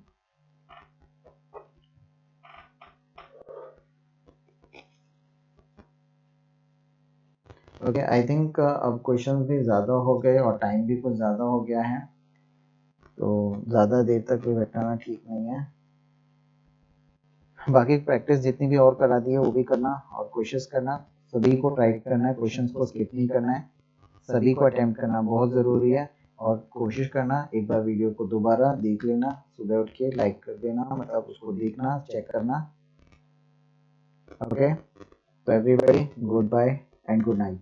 Okay, I think अब क्वेश्चंस भी ज़्यादा हो गए और टाइम भी कुछ ज़्यादा हो गया है, तो ज़्यादा देर तक भी बैठाना ठीक नहीं है, बाकी प्रैक्टिस जितनी भी और करा दी है वो भी करना, और कोशिश करना सभी को ट्राई करना है, क्वेश्चंस को स्किप नहीं करना है, सभी को अटेम्प्ट करना बहुत ज़रूरी है, और कोशिश करना एक बार वीडियो को दोबारा देख लेना, सुबह उठ के लाइक कर देना, मतलब उसको देखना, चेक करना। ओके, तो everybody good bye and good night.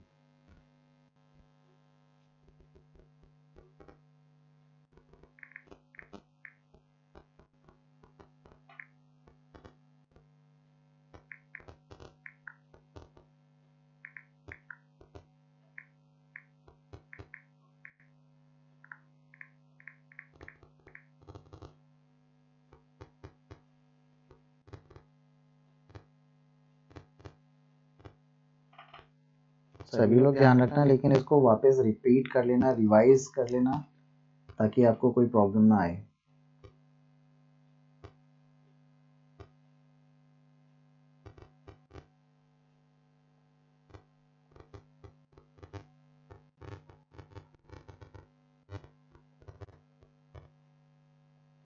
सभी लोग ध्यान रखना, लेकिन इसको वापस रिपीट कर लेना, रिवाइज कर लेना, ताकि आपको कोई प्रॉब्लम ना आए।